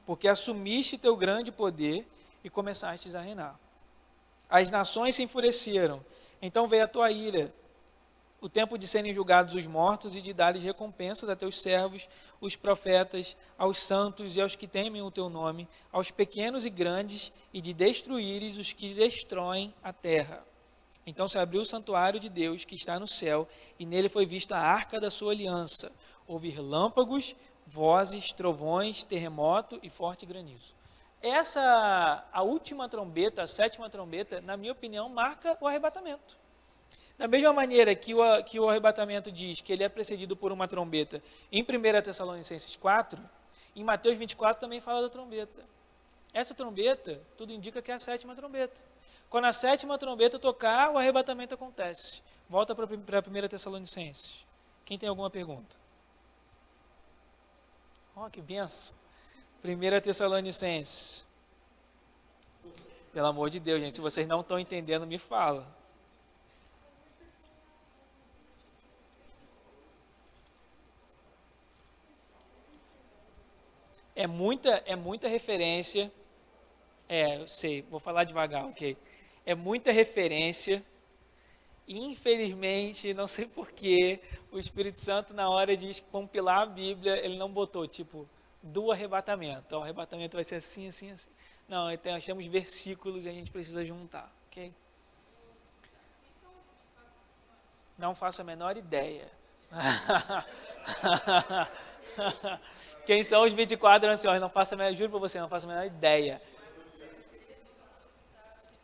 A: porque assumiste teu grande poder e começastes a reinar. As nações se enfureceram, então veio a tua ira, o tempo de serem julgados os mortos e de dar-lhes recompensas a teus servos, os profetas, aos santos e aos que temem o teu nome, aos pequenos e grandes, e de destruíres os que destroem a terra. Então se abriu o santuário de Deus que está no céu, e nele foi vista a arca da sua aliança. Houve relâmpagos, vozes, trovões, terremoto e forte granizo. A última trombeta, a sétima trombeta, na minha opinião, marca o arrebatamento. Da mesma maneira que o arrebatamento diz que ele é precedido por uma trombeta em 1 Tessalonicenses 4, em Mateus 24 também fala da trombeta. Essa trombeta, tudo indica que é a 7ª trombeta. Quando a 7ª trombeta tocar, o arrebatamento acontece. Volta para 1 Tessalonicenses. Quem tem alguma pergunta? Oh, que benção. 1 Tessalonicenses. Pelo amor de Deus, gente, se vocês não estão entendendo, me fala. É muita referência. Eu sei, vou falar devagar, ok? É muita referência. E, infelizmente, não sei porquê, o Espírito Santo, na hora de compilar a Bíblia, ele não botou, tipo, do arrebatamento. O arrebatamento vai ser assim, assim, assim. Não, então nós temos versículos e a gente precisa juntar, ok? Não faço a menor ideia. Quem são os 24 anciões? Não faço a menor, juro para você, não faço a menor ideia.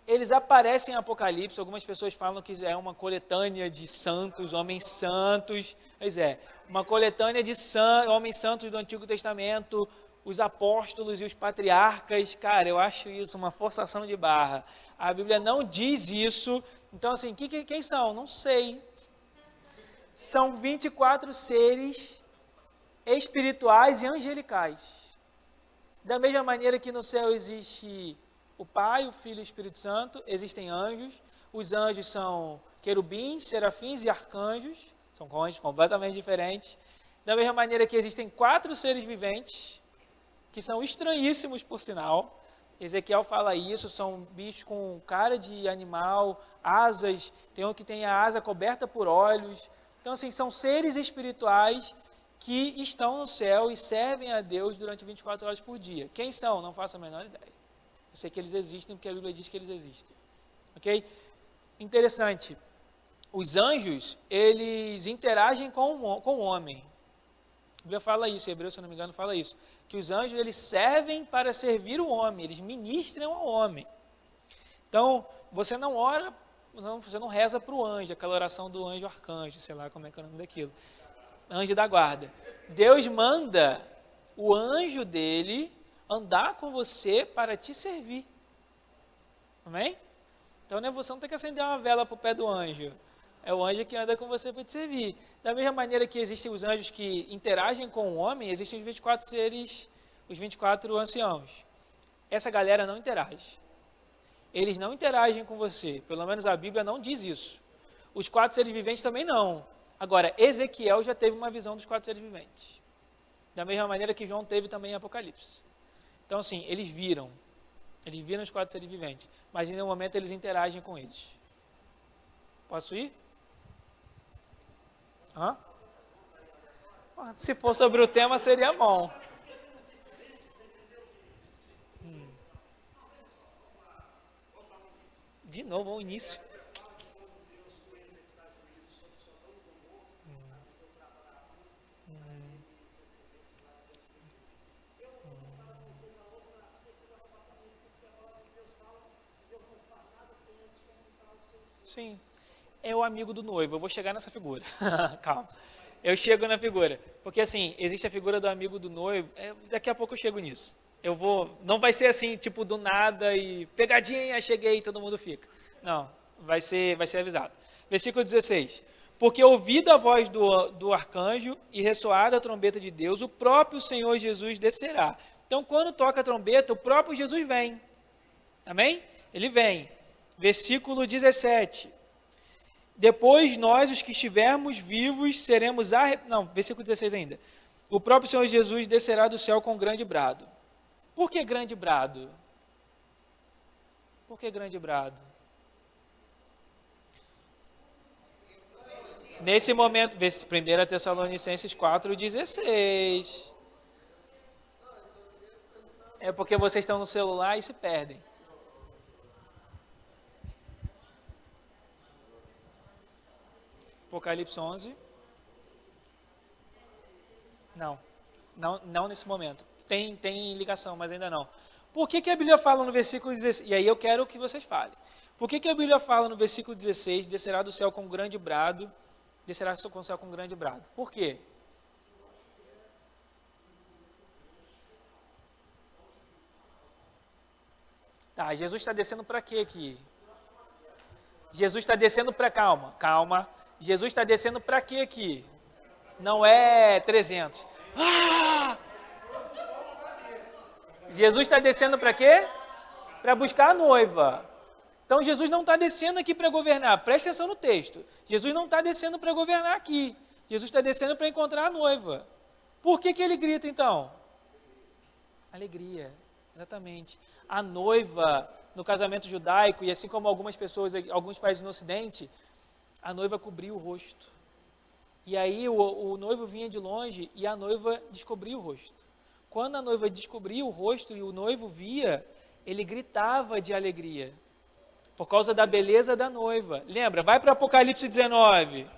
A: Eles aparecem em Apocalipse, algumas pessoas falam que é uma coletânea de santos, homens santos. Pois é, uma coletânea de homens santos do Antigo Testamento, os apóstolos e os patriarcas. Cara, eu acho isso uma forçação de barra. A Bíblia não diz isso. Então, assim, quem são? Não sei. São 24 seres espirituais e angelicais. Da mesma maneira que no céu existe o Pai, o Filho e o Espírito Santo, existem anjos. Os anjos são querubins, serafins e arcanjos. São anjos completamente diferentes. Da mesma maneira que existem 4 seres viventes, que são estranhíssimos por sinal. Ezequiel fala isso, são bichos com cara de animal, asas, tem um que tem a asa coberta por olhos. Então, assim, são seres espirituais que estão no céu e servem a Deus durante 24 horas por dia. Quem são? Não faço a menor ideia. Eu sei que eles existem porque a Bíblia diz que eles existem. Ok? Interessante. Os anjos, eles interagem com o homem. A Bíblia fala isso, Hebreus, se eu não me engano, fala isso. Que os anjos, eles servem para servir o homem, eles ministram ao homem. Então, você não ora, você não reza para o anjo, aquela oração do anjo arcanjo, sei lá como é que é o nome daquilo. Anjo da guarda. Deus manda o anjo dele andar com você para te servir. Amém? Então, você não tem que acender uma vela para o pé do anjo. É o anjo que anda com você para te servir. Da mesma maneira que existem os anjos que interagem com o homem, existem os 24 seres, os 24 anciãos. Essa galera não interage. Eles não interagem com você. Pelo menos a Bíblia não diz isso. Os 4 seres viventes também não. Agora, Ezequiel já teve uma visão dos 4 seres viventes. Da mesma maneira que João teve também em Apocalipse. Então, assim, eles viram os 4 seres viventes. Mas em nenhum momento eles interagem com eles. Posso ir? Hã? Se for sobre o tema, seria bom. De novo, ao início. Sim. É o amigo do noivo. Eu vou chegar nessa figura. Calma. Eu chego na figura. Porque assim, existe a figura do amigo do noivo. Daqui a pouco eu chego nisso. Não vai ser assim, tipo, do nada e pegadinha, cheguei e todo mundo fica. Não, vai ser avisado. Versículo 16. Porque ouvida a voz do arcanjo e ressoada a trombeta de Deus, o próprio Senhor Jesus descerá. Então, quando toca a trombeta, o próprio Jesus vem. Amém? Ele vem. Versículo 17. Depois nós, os que estivermos vivos, seremos versículo 16 ainda. O próprio Senhor Jesus descerá do céu com grande brado. Por que grande brado? Por que grande brado? Nesse momento, 1 Tessalonicenses 4,16. É porque vocês estão no celular e se perdem. Apocalipse 11. Não nesse momento. Tem ligação, mas ainda não. Por que a Bíblia fala no versículo 16? E aí eu quero que vocês falem. Por que a Bíblia fala no versículo 16, descerá do céu com grande brado, descerá do céu com grande brado? Por quê? Tá, Jesus está descendo para quê aqui? Jesus está descendo para... Calma. Jesus está descendo para quê aqui? Não é 300. Ah! Jesus está descendo para quê? Para buscar a noiva. Então Jesus não está descendo aqui para governar. Preste atenção no texto. Jesus não está descendo para governar aqui. Jesus está descendo para encontrar a noiva. Por que ele grita então? Alegria, exatamente. A noiva, no casamento judaico, e assim como algumas pessoas, alguns países no Ocidente, a noiva cobria o rosto. E aí o noivo vinha de longe e a noiva descobria o rosto. Quando a noiva descobria o rosto e o noivo via, ele gritava de alegria, por causa da beleza da noiva. Lembra? Vai para Apocalipse 19.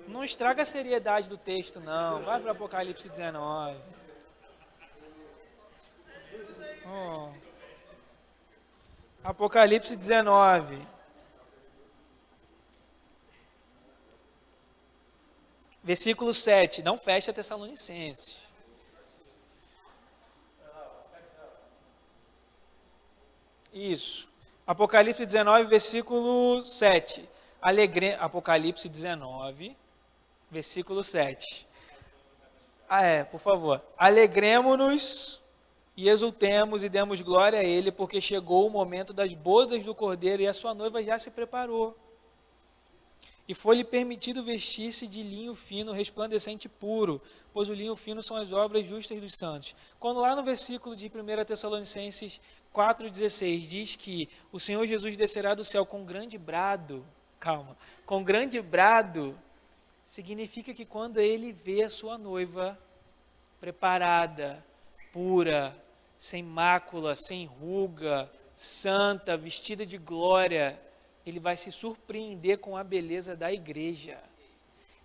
A: Não estraga a seriedade do texto, não. Vai para Apocalipse 19. Oh. Apocalipse 19. Versículo 7. Não fecha Tessalonicenses. Isso. Apocalipse 19, versículo 7. Apocalipse 19, versículo 7. Por favor. Alegremo-nos e exultemos e demos glória a Ele, porque chegou o momento das bodas do Cordeiro e a sua noiva já se preparou. E foi-lhe permitido vestir-se de linho fino, resplandecente e puro, pois o linho fino são as obras justas dos santos. Quando lá no versículo de 1 Tessalonicenses 4,16 diz que o Senhor Jesus descerá do céu com grande brado, com grande brado, significa que quando ele vê a sua noiva preparada, pura, sem mácula, sem ruga, santa, vestida de glória, ele vai se surpreender com a beleza da igreja.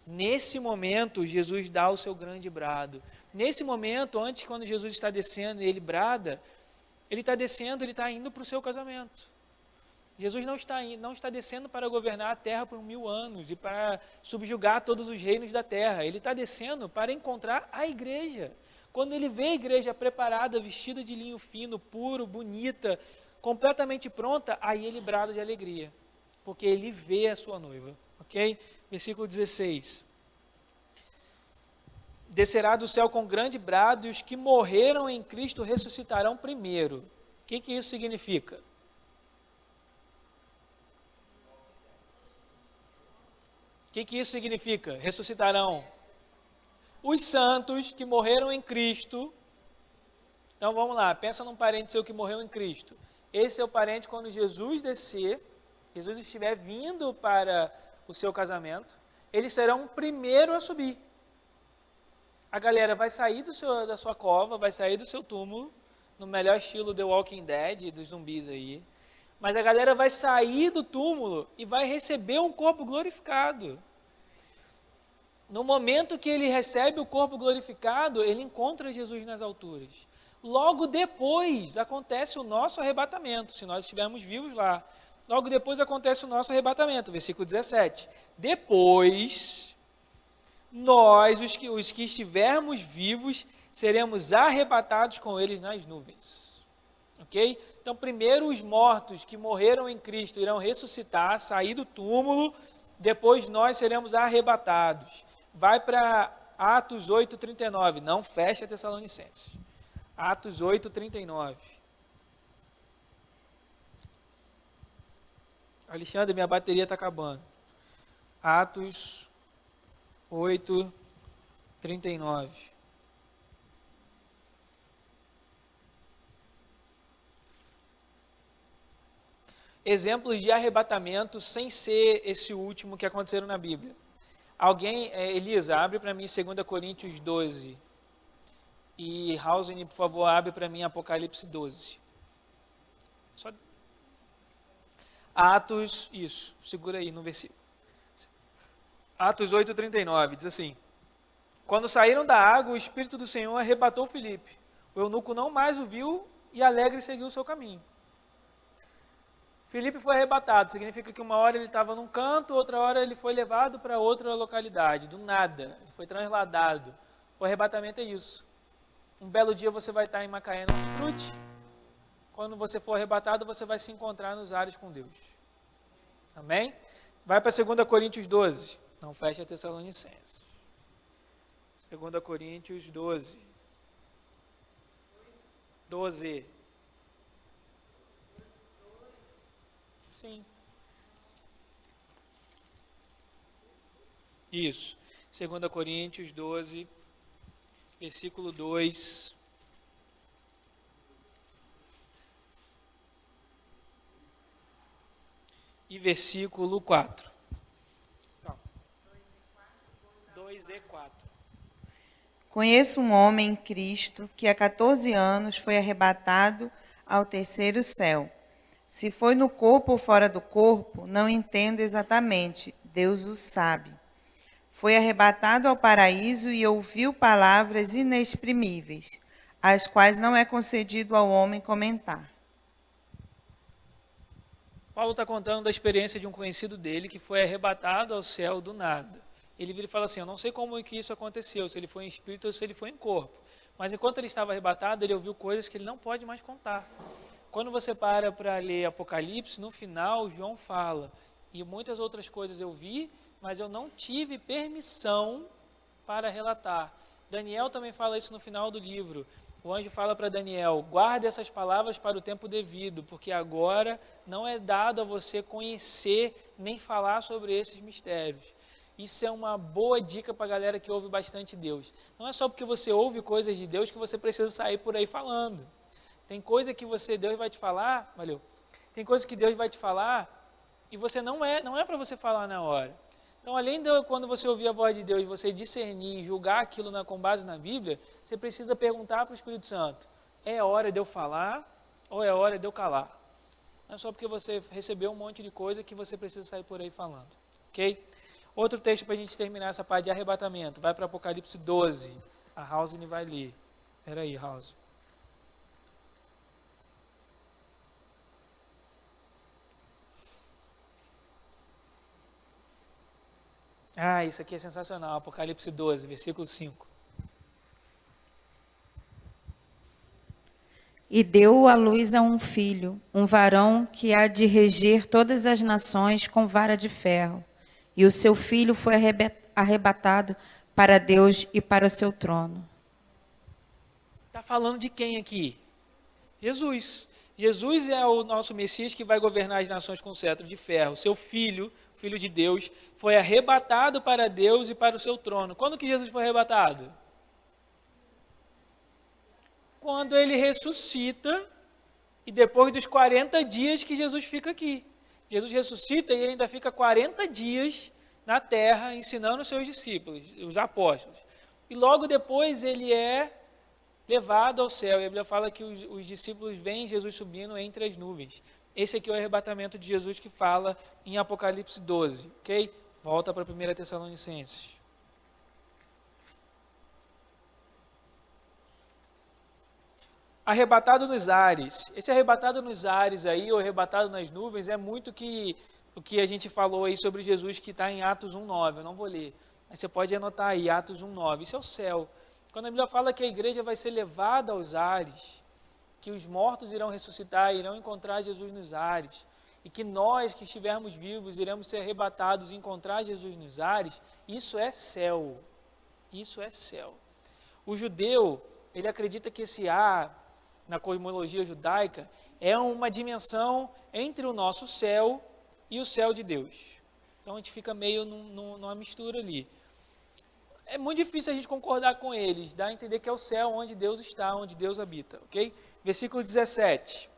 A: Nesse momento, Jesus dá o seu grande brado. Nesse momento, antes, quando Jesus está descendo e ele brada, ele está descendo, ele está indo para o seu casamento. Jesus não está descendo para governar a terra por 1000 anos e para subjugar todos os reinos da terra. Ele está descendo para encontrar a igreja. Quando ele vê a igreja preparada, vestida de linho fino, puro, bonita, completamente pronta, aí ele brada de alegria, porque ele vê a sua noiva. Ok? Versículo 16. Descerá do céu com grande brado e os que morreram em Cristo ressuscitarão primeiro. O que isso significa? O que isso significa? Ressuscitarão os santos que morreram em Cristo. Então vamos lá, pensa num parente seu que morreu em Cristo. Esse é o parente quando Jesus descer, Jesus estiver vindo para o seu casamento, eles serão o primeiro a subir. A galera vai sair da sua cova, vai sair do seu túmulo, no melhor estilo The Walking Dead, dos zumbis aí. Mas a galera vai sair do túmulo e vai receber um corpo glorificado. No momento que ele recebe o corpo glorificado, ele encontra Jesus nas alturas. Logo depois acontece o nosso arrebatamento, se nós estivermos vivos lá. Logo depois acontece o nosso arrebatamento, versículo 17. Depois, nós, os que estivermos vivos, seremos arrebatados com eles nas nuvens. Ok? Então, primeiro os mortos que morreram em Cristo irão ressuscitar, sair do túmulo, depois nós seremos arrebatados. Vai para Atos 8:39, não fecha Tessalonicenses. Atos 8:39. Alexandre, minha bateria está acabando. Atos 8:39. Exemplos de arrebatamento sem ser esse último que aconteceram na Bíblia. Elisa, abre para mim 2 Coríntios 12. E Hausen, por favor, abre para mim Apocalipse 12. Atos, isso, segura aí no versículo. Atos 8:39, diz assim: Quando saíram da água, o Espírito do Senhor arrebatou Filipe. O eunuco não mais o viu e alegre seguiu o seu caminho. Filipe foi arrebatado, significa que uma hora ele estava num canto, outra hora ele foi levado para outra localidade, do nada, ele foi transladado. O arrebatamento é isso. Um belo dia você vai estar em Macaé no Hortifruti, quando você for arrebatado você vai se encontrar nos ares com Deus. Amém? Vai para 2 Coríntios 12, não fecha a Tessalonicenses. 2 Coríntios 12. 12. Sim. Isso. 2 Coríntios 12, versículo 2. E versículo 4. 2 e 4.
B: Conheço um homem em Cristo que há 14 anos foi arrebatado ao terceiro céu. Se foi no corpo ou fora do corpo, não entendo exatamente, Deus o sabe. Foi arrebatado ao paraíso e ouviu palavras inexprimíveis, as quais não é concedido ao homem comentar.
A: Paulo está contando da experiência de um conhecido dele que foi arrebatado ao céu do nada. Ele vira e fala assim, eu não sei como que isso aconteceu, se ele foi em espírito ou se ele foi em corpo. Mas enquanto ele estava arrebatado, ele ouviu coisas que ele não pode mais contar. Quando você para ler Apocalipse, no final, João fala, e muitas outras coisas eu vi, mas eu não tive permissão para relatar. Daniel também fala isso no final do livro. O anjo fala para Daniel, guarde essas palavras para o tempo devido, porque agora não é dado a você conhecer nem falar sobre esses mistérios. Isso é uma boa dica para a galera que ouve bastante Deus. Não é só porque você ouve coisas de Deus que você precisa sair por aí falando. Tem coisa que Deus vai te falar, valeu. Tem coisa que Deus vai te falar e você não é para você falar na hora. Então, além de quando você ouvir a voz de Deus, você discernir e julgar aquilo com base na Bíblia, você precisa perguntar para o Espírito Santo, é hora de eu falar ou é hora de eu calar? Não é só porque você recebeu um monte de coisa que você precisa sair por aí falando. Ok? Outro texto para a gente terminar essa parte de arrebatamento. Vai para Apocalipse 12. A House vai ler. Espera aí, House. Ah, isso aqui é sensacional. Apocalipse 12, versículo 5.
C: E deu à luz a um filho, um varão que há de reger todas as nações com vara de ferro. E o seu filho foi arrebatado para Deus e para o seu trono.
A: Está falando de quem aqui? Jesus. Jesus é o nosso Messias que vai governar as nações com cetro de ferro. Seu filho, filho de Deus, foi arrebatado para Deus e para o seu trono. Quando que Jesus foi arrebatado? Quando ele ressuscita e depois dos 40 dias que Jesus fica aqui. Jesus ressuscita e ele ainda fica 40 dias na terra ensinando os seus discípulos, os apóstolos. E logo depois ele é levado ao céu. E a Bíblia fala que os discípulos veem Jesus subindo entre as nuvens. Esse aqui é o arrebatamento de Jesus que fala em Apocalipse 12. Ok? Volta para 1 Tessalonicenses. Arrebatado nos ares. Esse arrebatado nos ares aí, ou arrebatado nas nuvens, é muito o que a gente falou aí sobre Jesus que está em Atos 1,9. Eu não vou ler, mas você pode anotar aí, Atos 1,9. Isso é o céu. Quando a Bíblia fala que a igreja vai ser levada aos ares, que os mortos irão ressuscitar, irão encontrar Jesus nos ares, e que nós que estivermos vivos iremos ser arrebatados e encontrar Jesus nos ares, isso é céu. Isso é céu. O judeu, ele acredita que esse ar, na cosmologia judaica, é uma dimensão entre o nosso céu e o céu de Deus. Então a gente fica meio numa mistura ali. É muito difícil a gente concordar com eles, dá a entender que é o céu onde Deus está, onde Deus habita, ok? Versículo 17.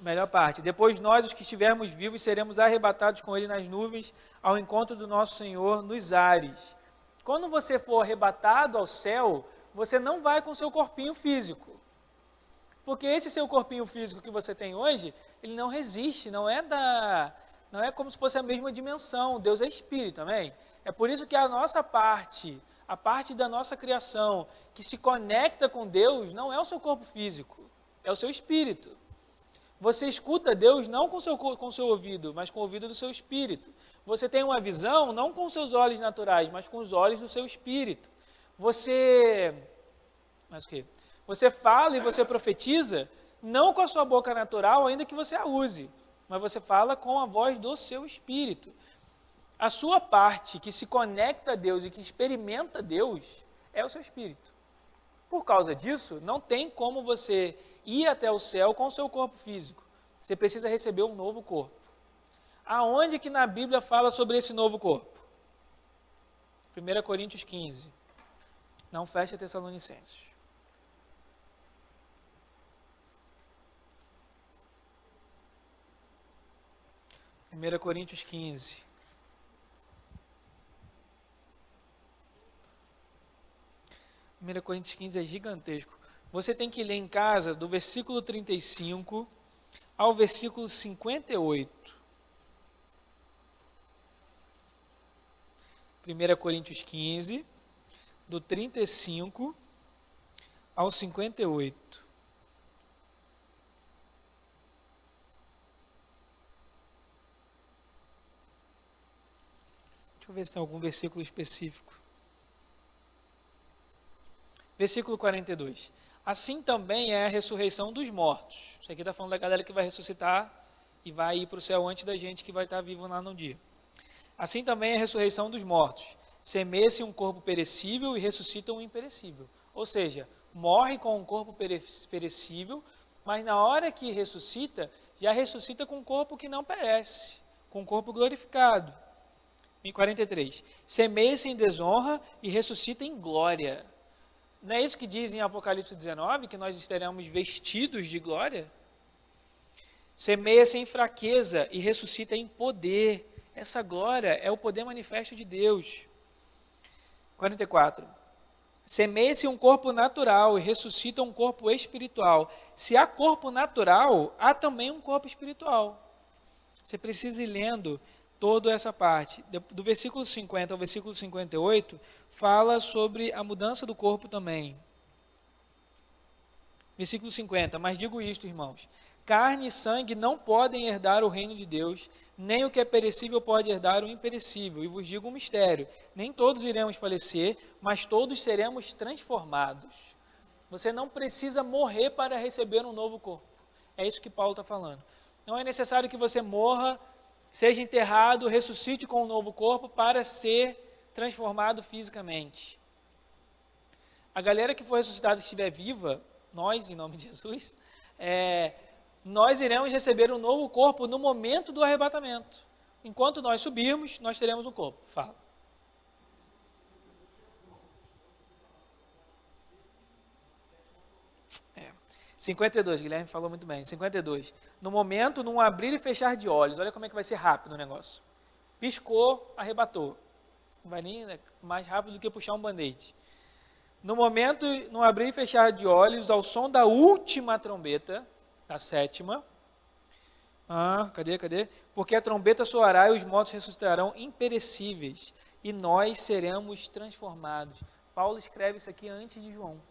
A: Melhor parte. Depois nós, os que estivermos vivos, seremos arrebatados com ele nas nuvens, ao encontro do nosso Senhor nos ares. Quando você for arrebatado ao céu, você não vai com o seu corpinho físico. Porque esse seu corpinho físico que você tem hoje, ele não resiste, não é como se fosse a mesma dimensão. Deus é espírito, amém? É por isso que a nossa parte, a parte da nossa criação que se conecta com Deus não é o seu corpo físico, é o seu espírito. Você escuta Deus não com o seu ouvido, mas com o ouvido do seu espírito. Você tem uma visão não com os seus olhos naturais, mas com os olhos do seu espírito. Você fala e você profetiza não com a sua boca natural, ainda que você a use, mas você fala com a voz do seu espírito. A sua parte que se conecta a Deus e que experimenta Deus é o seu espírito. Por causa disso, não tem como você ir até o céu com o seu corpo físico. Você precisa receber um novo corpo. Aonde que na Bíblia fala sobre esse novo corpo? 1 Coríntios 15. Não fecha Tessalonicenses. 1 Coríntios 15. Coríntios 15 é gigantesco. Você tem que ler em casa do versículo 35 ao versículo 58. 1 Coríntios 15, do 35 ao 58. Deixa eu ver se tem algum versículo específico. Versículo 42. Assim também é a ressurreição dos mortos. Isso aqui está falando da galera que vai ressuscitar e vai ir para o céu antes da gente que vai estar vivo lá no dia. Assim também é a ressurreição dos mortos. Semeia-se um corpo perecível e ressuscita um imperecível. Ou seja, morre com um corpo perecível, mas na hora que ressuscita, já ressuscita com um corpo que não perece, com um corpo glorificado. Em 43. Semeia-se em desonra e ressuscita em glória. Não é isso que diz em Apocalipse 19, que nós estaremos vestidos de glória? Semeia-se em fraqueza e ressuscita em poder. Essa glória é o poder manifesto de Deus. 44. Semeia-se um corpo natural e ressuscita um corpo espiritual. Se há corpo natural, há também um corpo espiritual. Você precisa ir lendo toda essa parte. Do versículo 50 ao versículo 58, fala sobre a mudança do corpo também. Versículo 50. Mas digo isto, irmãos: carne e sangue não podem herdar o reino de Deus, nem o que é perecível pode herdar o imperecível. E vos digo um mistério: nem todos iremos falecer, mas todos seremos transformados. Você não precisa morrer para receber um novo corpo. É isso que Paulo está falando. Não é necessário que você morra, seja enterrado, ressuscite com um novo corpo para ser transformado fisicamente. A galera que for ressuscitada, que estiver viva, nós, em nome de Jesus, nós iremos receber um novo corpo no momento do arrebatamento. Enquanto nós subirmos, nós teremos um corpo. Fala. É. 52, Guilherme falou muito bem. 52. No momento, num abrir e fechar de olhos. Olha como é que vai ser rápido o negócio. Piscou, arrebatou. Não vai nem mais rápido do que puxar um band-aid. No momento, num abrir e fechar de olhos, ao som da última trombeta, da sétima. Cadê? Porque a trombeta soará e os mortos ressuscitarão imperecíveis, e nós seremos transformados. Paulo escreve isso aqui antes de João.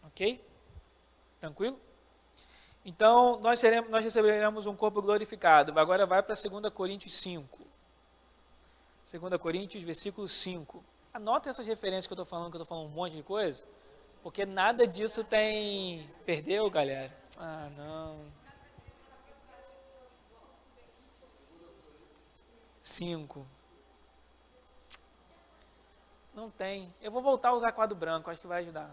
A: Ok? Tranquilo? Então, nós receberemos um corpo glorificado. Agora vai para 2 Coríntios 5. 2 Coríntios, versículo 5. Anota essas referências que eu estou falando um monte de coisa, porque nada disso tem... Perdeu, galera? Ah, não. 5. Não tem. Eu vou voltar a usar quadro branco, acho que vai ajudar.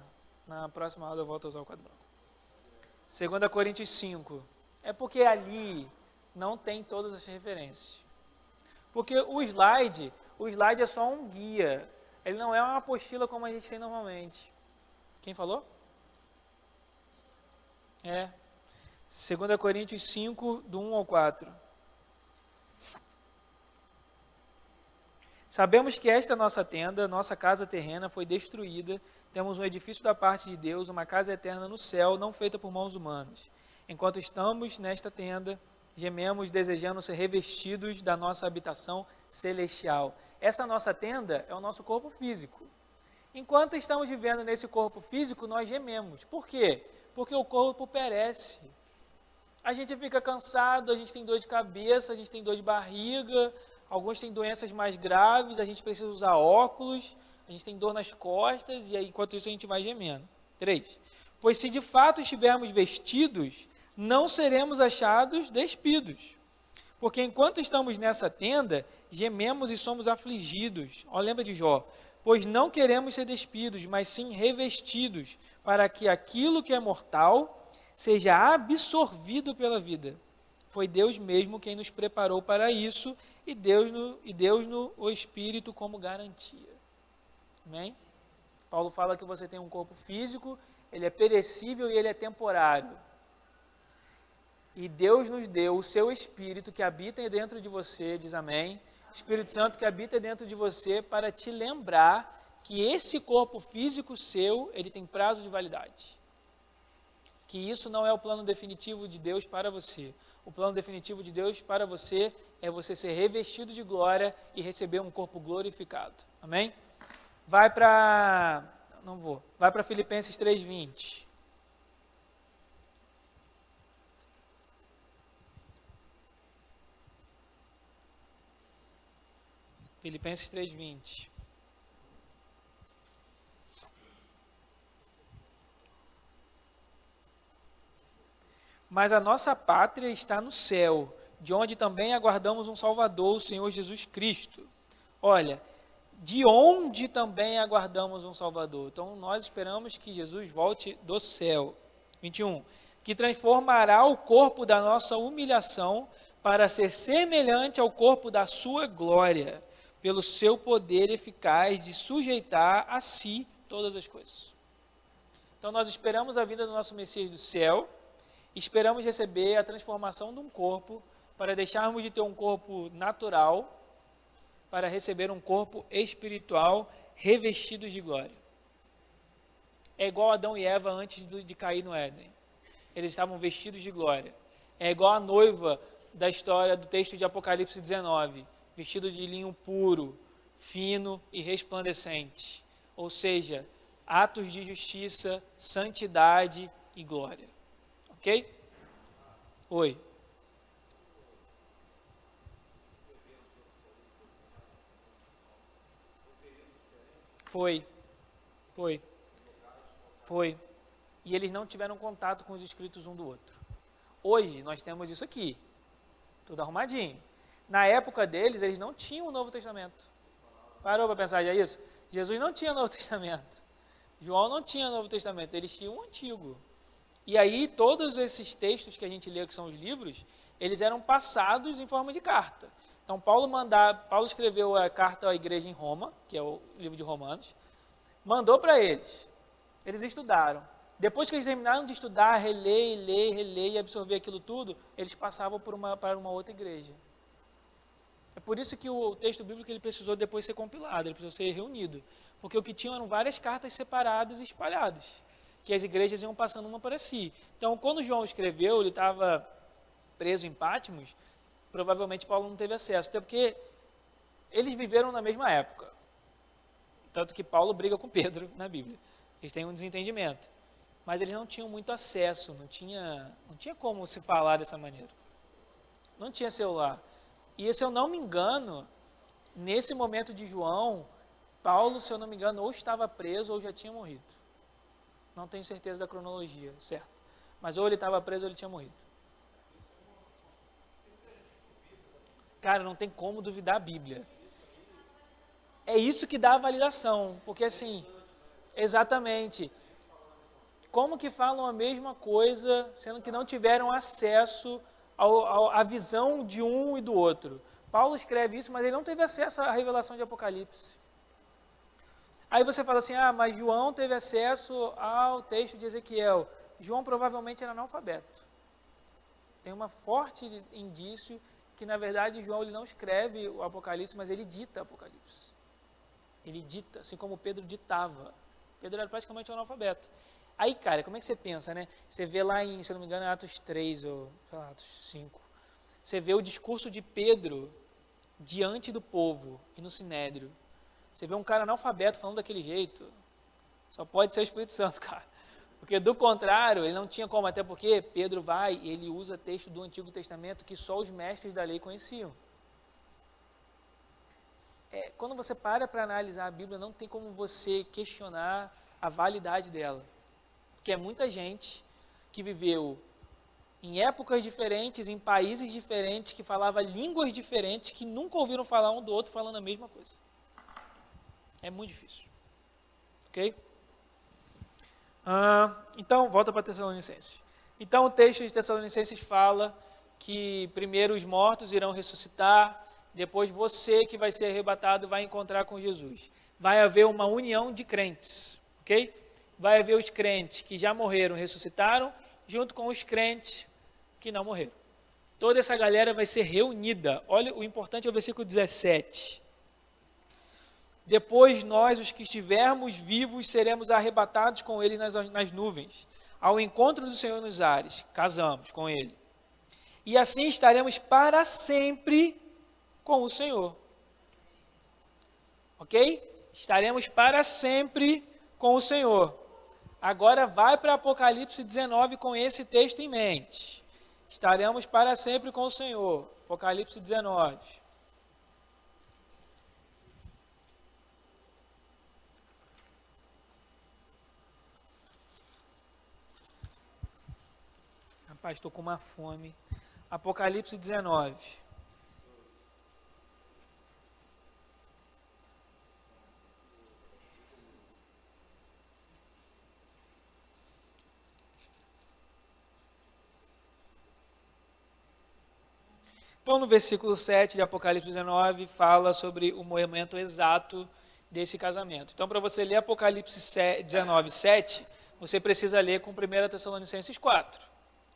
A: Na próxima aula eu volto a usar o quadro branco. 2 Coríntios 5. É porque ali não tem todas as referências. Porque o slide é só um guia. Ele não é uma apostila como a gente tem normalmente. Quem falou? 2 Coríntios 5, do 1 ao 4. Sabemos que esta nossa tenda, nossa casa terrena, foi destruída. Temos um edifício da parte de Deus, uma casa eterna no céu, não feita por mãos humanas. Enquanto estamos nesta tenda, gememos desejando ser revestidos da nossa habitação celestial. Essa nossa tenda é o nosso corpo físico. Enquanto estamos vivendo nesse corpo físico, nós gememos. Por quê? Porque o corpo perece. A gente fica cansado, a gente tem dor de cabeça, a gente tem dor de barriga, alguns têm doenças mais graves, a gente precisa usar óculos, a gente tem dor nas costas, e aí, enquanto isso a gente vai gemendo. 3. Pois se de fato estivermos vestidos, não seremos achados despidos. Porque enquanto estamos nessa tenda, gememos e somos afligidos. Ó, lembra de Jó? Pois não queremos ser despidos, mas sim revestidos, para que aquilo que é mortal seja absorvido pela vida. Foi Deus mesmo quem nos preparou para isso e Deus o Espírito como garantia. Amém? Paulo fala que você tem um corpo físico, ele é perecível e ele é temporário. E Deus nos deu o seu Espírito que habita dentro de você, diz amém? Espírito Santo que habita dentro de você para te lembrar que esse corpo físico seu, ele tem prazo de validade. Que isso não é o plano definitivo de Deus para você. O plano definitivo de Deus para você é você ser revestido de glória e receber um corpo glorificado. Amém? Vai para Filipenses 3:20. Filipenses 3:20. Mas a nossa pátria está no céu, de onde também aguardamos um Salvador, o Senhor Jesus Cristo. Olha, de onde também aguardamos um Salvador? Então, nós esperamos que Jesus volte do céu. 21. Que transformará o corpo da nossa humilhação para ser semelhante ao corpo da sua glória, pelo seu poder eficaz de sujeitar a si todas as coisas. Então, nós esperamos a vinda do nosso Messias do céu, esperamos receber a transformação de um corpo para deixarmos de ter um corpo natural para receber um corpo espiritual revestido de glória. É igual Adão e Eva antes de cair no Éden. Eles estavam vestidos de glória. É igual a noiva da história do texto de Apocalipse 19, vestido de linho puro, fino e resplandecente. Ou seja, atos de justiça, santidade e glória. Ok? Oi. Foi. E eles não tiveram contato com os escritos um do outro. Hoje, nós temos isso aqui. Tudo arrumadinho. Na época deles, eles não tinham o Novo Testamento. Parou para pensar já isso? Jesus não tinha Novo Testamento. João não tinha Novo Testamento. Eles tinham o Antigo. E aí, todos esses textos que a gente lê, que são os livros, eles eram passados em forma de carta. Então, Paulo escreveu a carta à igreja em Roma, que é o livro de Romanos, mandou para eles. Eles estudaram. Depois que eles terminaram de estudar, reler e absorver aquilo tudo, eles passavam para uma outra igreja. É por isso que o texto bíblico ele precisou depois ser compilado, ele precisou ser reunido. Porque o que tinham eram várias cartas separadas e espalhadas, que as igrejas iam passando uma para si. Então, quando João escreveu, ele estava preso em Patmos, provavelmente Paulo não teve acesso, até porque eles viveram na mesma época. Tanto que Paulo briga com Pedro na Bíblia. Eles têm um desentendimento. Mas eles não tinham muito acesso, não tinha como se falar dessa maneira. Não tinha celular. E se eu não me engano, nesse momento de João, Paulo, se eu não me engano, ou estava preso ou já tinha morrido. Não tenho certeza da cronologia, certo? Mas ou ele estava preso ou ele tinha morrido. Cara, não tem como duvidar a Bíblia. É isso que dá a validação, porque assim, exatamente, como que falam a mesma coisa, sendo que não tiveram acesso à visão de um e do outro? Paulo escreve isso, mas ele não teve acesso à revelação de Apocalipse. Aí você fala assim, mas João teve acesso ao texto de Ezequiel. João provavelmente era analfabeto. Tem um forte indício que, na verdade, João ele não escreve o Apocalipse, mas ele dita Apocalipse. Ele dita, assim como Pedro ditava. Pedro era praticamente um analfabeto. Aí, cara, como é que você pensa, né? Você vê lá em, se eu não me engano, Atos 3 ou, sei lá, Atos 5. Você vê o discurso de Pedro diante do povo e no sinédrio. Você vê um cara analfabeto falando daquele jeito. Só pode ser o Espírito Santo, cara. Porque do contrário, ele não tinha como, até porque Pedro vai e ele usa texto do Antigo Testamento que só os mestres da lei conheciam. Quando você para analisar a Bíblia, não tem como você questionar a validade dela. Porque é muita gente que viveu em épocas diferentes, em países diferentes, que falava línguas diferentes, que nunca ouviram falar um do outro falando a mesma coisa. É muito difícil. Ok? Então, volta para Tessalonicenses. Então, o texto de Tessalonicenses fala que primeiro os mortos irão ressuscitar, depois você que vai ser arrebatado vai encontrar com Jesus. Vai haver uma união de crentes, ok? Vai haver os crentes que já morreram, ressuscitaram, junto com os crentes que não morreram. Toda essa galera vai ser reunida. Olha, o importante é o versículo 17. Depois nós, os que estivermos vivos, seremos arrebatados com ele nas nuvens, ao encontro do Senhor nos ares. Casamos com ele. E assim estaremos para sempre com o Senhor. Ok? Estaremos para sempre com o Senhor. Agora vai para Apocalipse 19 com esse texto em mente. Estaremos para sempre com o Senhor. Apocalipse 19. Rapaz, estou com uma fome. Apocalipse 19. Então, no versículo 7 de Apocalipse 19, fala sobre o momento exato desse casamento. Então, para você ler Apocalipse 19, 7, você precisa ler com 1 Tessalonicenses 4,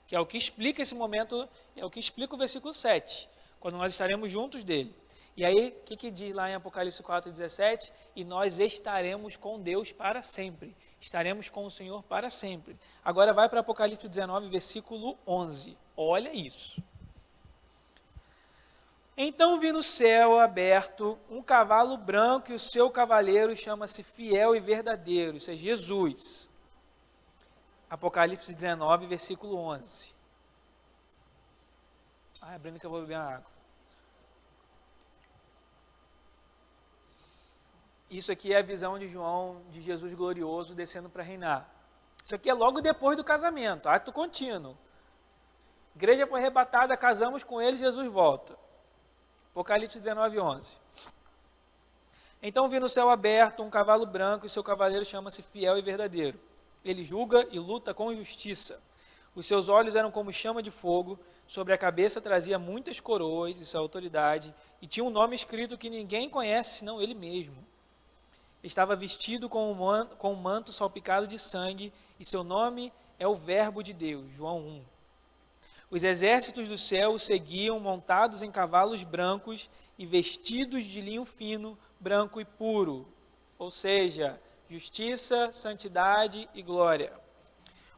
A: que é o que explica esse momento, é o que explica o versículo 7, quando nós estaremos juntos dele. E aí, o que diz lá em Apocalipse 4, 17? E nós estaremos com Deus para sempre. Estaremos com o Senhor para sempre. Agora vai para Apocalipse 19, versículo 11. Olha isso. Então vi no céu aberto um cavalo branco e o seu cavaleiro chama-se Fiel e Verdadeiro. Isso é Jesus. Apocalipse 19, versículo 11. Abrindo que eu vou beber uma água. Isso aqui é a visão de João, de Jesus glorioso descendo para reinar. Isso aqui é logo depois do casamento, ato contínuo. Igreja foi arrebatada, casamos com ele, Jesus volta. Apocalipse 19, 11. Então vi no céu aberto um cavalo branco e seu cavaleiro chama-se Fiel e Verdadeiro. Ele julga e luta com justiça. Os seus olhos eram como chama de fogo, sobre a cabeça trazia muitas coroas, isso é autoridade, e tinha um nome escrito que ninguém conhece senão ele mesmo. Estava vestido com um manto salpicado de sangue, e seu nome é o Verbo de Deus. João 1. Os exércitos do céu o seguiam montados em cavalos brancos e vestidos de linho fino, branco e puro, ou seja, justiça, santidade e glória.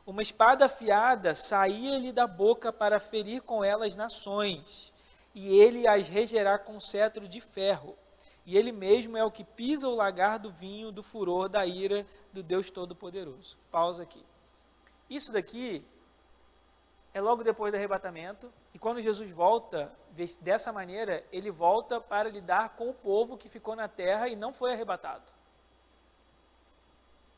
A: Uma espada afiada saía-lhe da boca para ferir com ela as nações, e ele as regerá com cetro de ferro. E ele mesmo é o que pisa o lagar do vinho do furor da ira do Deus Todo-Poderoso. Pausa aqui. Isso daqui é logo depois do arrebatamento, e quando Jesus volta, dessa maneira, ele volta para lidar com o povo que ficou na terra e não foi arrebatado.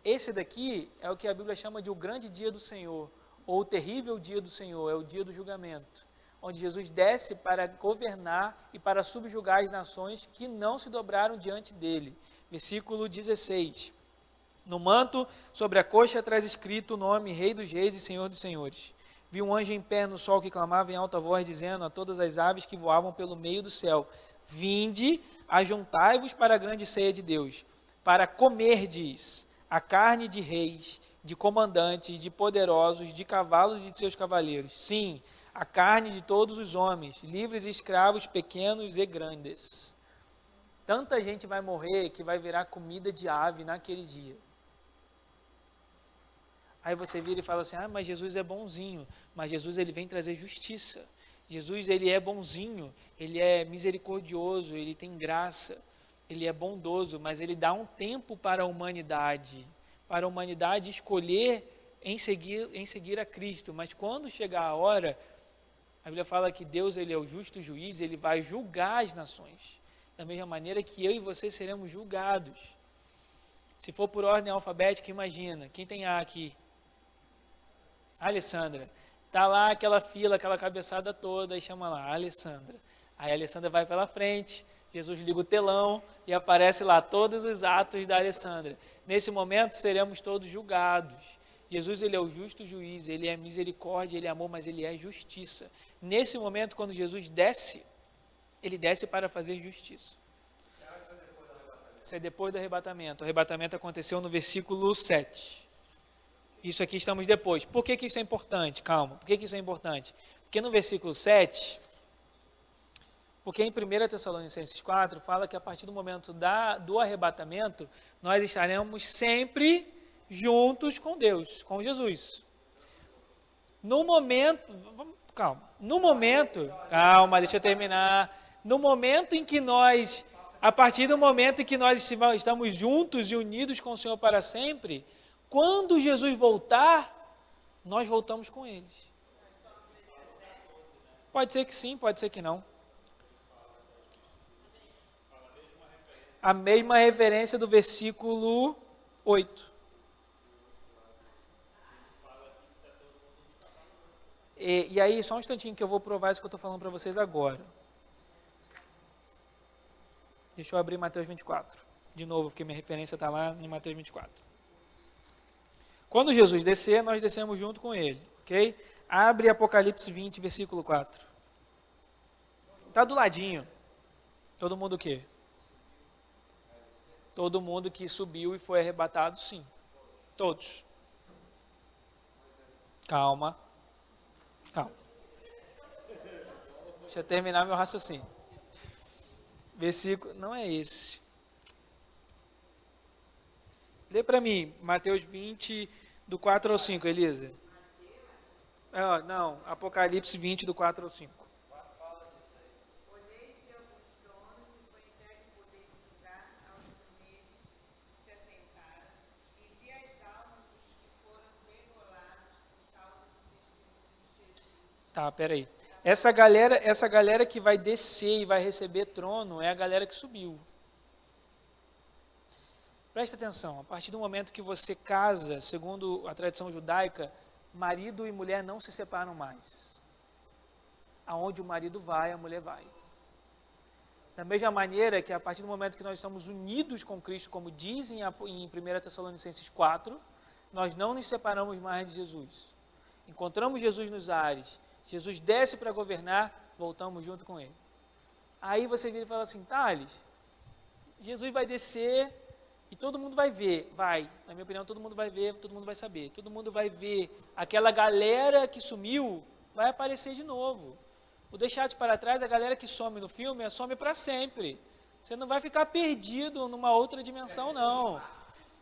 A: Esse daqui é o que a Bíblia chama de o grande dia do Senhor, ou o terrível dia do Senhor, é o dia do julgamento, onde Jesus desce para governar e para subjugar as nações que não se dobraram diante dele. Versículo 16. No manto, sobre a coxa, traz escrito o nome Rei dos Reis e Senhor dos Senhores. Vi um anjo em pé no sol que clamava em alta voz, dizendo a todas as aves que voavam pelo meio do céu: Vinde, ajuntai-vos para a grande ceia de Deus, para comerdes a carne de reis, de comandantes, de poderosos, de cavalos e de seus cavaleiros. Sim, a carne de todos os homens, livres e escravos, pequenos e grandes. Tanta gente vai morrer que vai virar comida de ave naquele dia. Aí você vira e fala assim, mas Jesus é bonzinho, mas Jesus ele vem trazer justiça. Jesus, ele é bonzinho, ele é misericordioso, ele tem graça, ele é bondoso, mas ele dá um tempo para a humanidade escolher em seguir a Cristo. Mas quando chegar a hora, a Bíblia fala que Deus, ele é o justo juiz, ele vai julgar as nações, da mesma maneira que eu e você seremos julgados. Se for por ordem alfabética, imagina, quem tem A aqui? A Alessandra. Está lá aquela fila, aquela cabeçada toda, e chama lá, a Alessandra. Aí a Alessandra vai pela frente, Jesus liga o telão e aparece lá todos os atos da Alessandra. Nesse momento seremos todos julgados. Jesus, ele é o justo juiz, ele é misericórdia, ele é amor, mas ele é justiça. Nesse momento, quando Jesus desce, ele desce para fazer justiça. Isso é depois do arrebatamento. O arrebatamento aconteceu no versículo 7. Isso aqui estamos depois. Por que isso é importante? Calma. Por que isso é importante? Porque no versículo 7, porque em 1 Tessalonicenses 4, fala que a partir do momento do arrebatamento, nós estaremos sempre juntos com Deus, com Jesus. No momento, calma, deixa eu terminar. No momento em que nós, a partir do momento em que nós estamos juntos e unidos com o Senhor para sempre, quando Jesus voltar, nós voltamos com eles. Pode ser que sim, pode ser que não. A mesma referência do versículo 8. E aí, só um instantinho que eu vou provar isso que eu estou falando para vocês agora. Deixa eu abrir Mateus 24. De novo, porque minha referência está lá em Mateus 24. Quando Jesus descer, nós descemos junto com ele. Ok? Abre Apocalipse 20, versículo 4. Está do ladinho. Todo mundo o quê? Todo mundo que subiu e foi arrebatado, sim. Todos. Calma. Deixa eu terminar meu raciocínio. Versículo, não é esse. Lê para mim, Mateus 20, do 4 ao 5, Elisa. Não, Apocalipse 20, do 4 ao 5.
B: Olhei e vi alguns tronos e foi entregue o poder de julgar aos que neles se assentaram, e vi as almas dos que foram degolados por causa do testemunho de Jesus.
A: Tá, peraí. Essa galera que vai descer e vai receber trono é a galera que subiu. Presta atenção, a partir do momento que você casa, segundo a tradição judaica, marido e mulher não se separam mais. Aonde o marido vai, a mulher vai. Da mesma maneira que a partir do momento que nós estamos unidos com Cristo, como dizem em 1 Tessalonicenses 4, nós não nos separamos mais de Jesus. Encontramos Jesus nos ares, Jesus desce para governar, voltamos junto com ele. Aí você vira e fala assim, Thales, Jesus vai descer e todo mundo vai ver. Vai, na minha opinião, todo mundo vai ver, todo mundo vai saber. Todo mundo vai ver. Aquela galera que sumiu vai aparecer de novo. O deixar para trás, a galera que some no filme, some para sempre. Você não vai ficar perdido numa outra dimensão, não.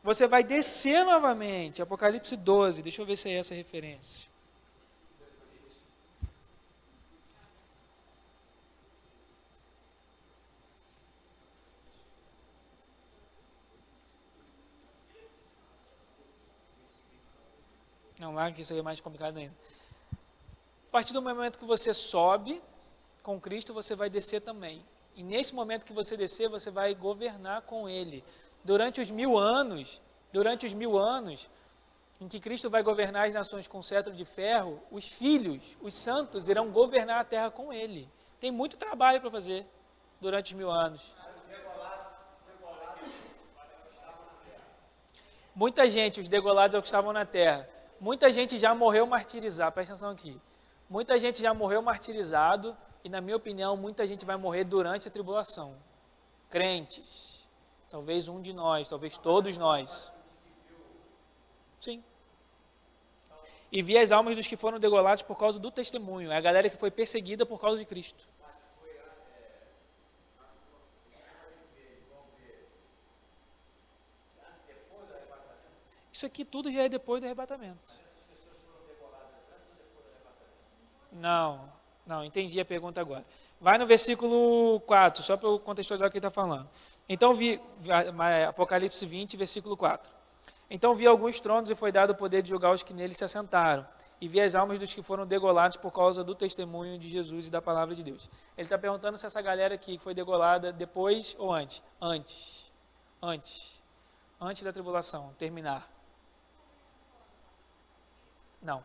A: Você vai descer novamente. Apocalipse 12, deixa eu ver se é essa a referência. Não, lá que isso aí é mais complicado ainda. A partir do momento que você sobe com Cristo, você vai descer também. E nesse momento que você descer, você vai governar com Ele. Durante os 1000 anos em que Cristo vai governar as nações com cetro de ferro, os filhos, os santos, irão governar a terra com Ele. Tem muito trabalho para fazer durante os 1000 anos. Muita gente, os degolados é o que estavam na terra. Muita gente já morreu martirizado, presta atenção aqui. Muita gente já morreu martirizado e, na minha opinião, muita gente vai morrer durante a tribulação. Crentes. Talvez um de nós, talvez todos nós. Sim. E vi as almas dos que foram degolados por causa do testemunho. É a galera que foi perseguida por causa de Cristo. Isso aqui tudo já é depois do arrebatamento. Não. Não, entendi a pergunta agora. Vai no versículo 4, só para eu contextualizar o que ele está falando. Então vi, Apocalipse 20, versículo 4. Então vi alguns tronos e foi dado o poder de julgar os que neles se assentaram. E vi as almas dos que foram degolados por causa do testemunho de Jesus e da palavra de Deus. Ele está perguntando se essa galera aqui foi degolada depois ou antes? Antes. Antes. Antes da tribulação terminar. Não.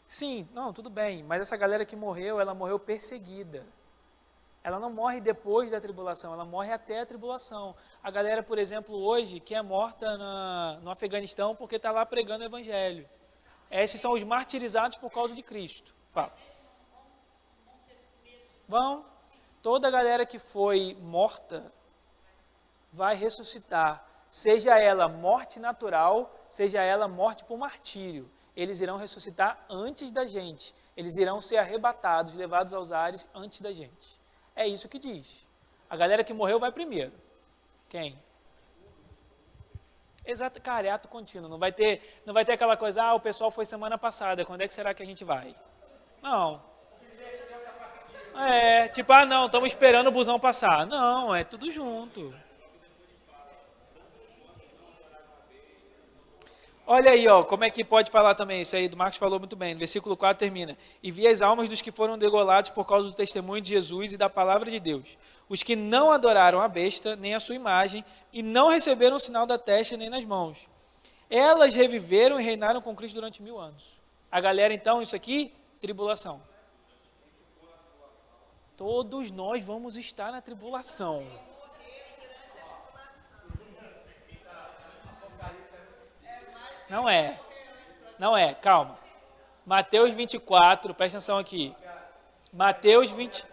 A: Sim, não, tudo bem, mas essa galera que morreu, ela morreu perseguida. Ela não morre depois da tribulação, ela morre até a tribulação. A galera, por exemplo, hoje, que é morta no Afeganistão porque está lá pregando o evangelho. Esses são os martirizados por causa de Cristo. Fala. Vão. Toda a galera que foi morta vai ressuscitar. Seja ela morte natural, seja ela morte por martírio. Eles irão ressuscitar antes da gente. Eles irão ser arrebatados, levados aos ares antes da gente. É isso que diz. A galera que morreu vai primeiro. Quem? Exato, cara, é ato contínuo. Não vai ter aquela coisa, o pessoal foi semana passada, quando é que será que a gente vai? Não. Tipo, não, estamos esperando o busão passar. Não, é tudo junto. Olha aí, como é que pode falar também, isso aí do Marcos falou muito bem, no versículo 4 termina, e vi as almas dos que foram degolados por causa do testemunho de Jesus e da palavra de Deus, os que não adoraram a besta, nem a sua imagem, e não receberam o sinal da testa nem nas mãos. Elas reviveram e reinaram com Cristo durante 1000 anos. A galera então, isso aqui, tribulação. Todos nós vamos estar na tribulação. Não é, calma. Mateus 24, presta atenção aqui. Mateus 20.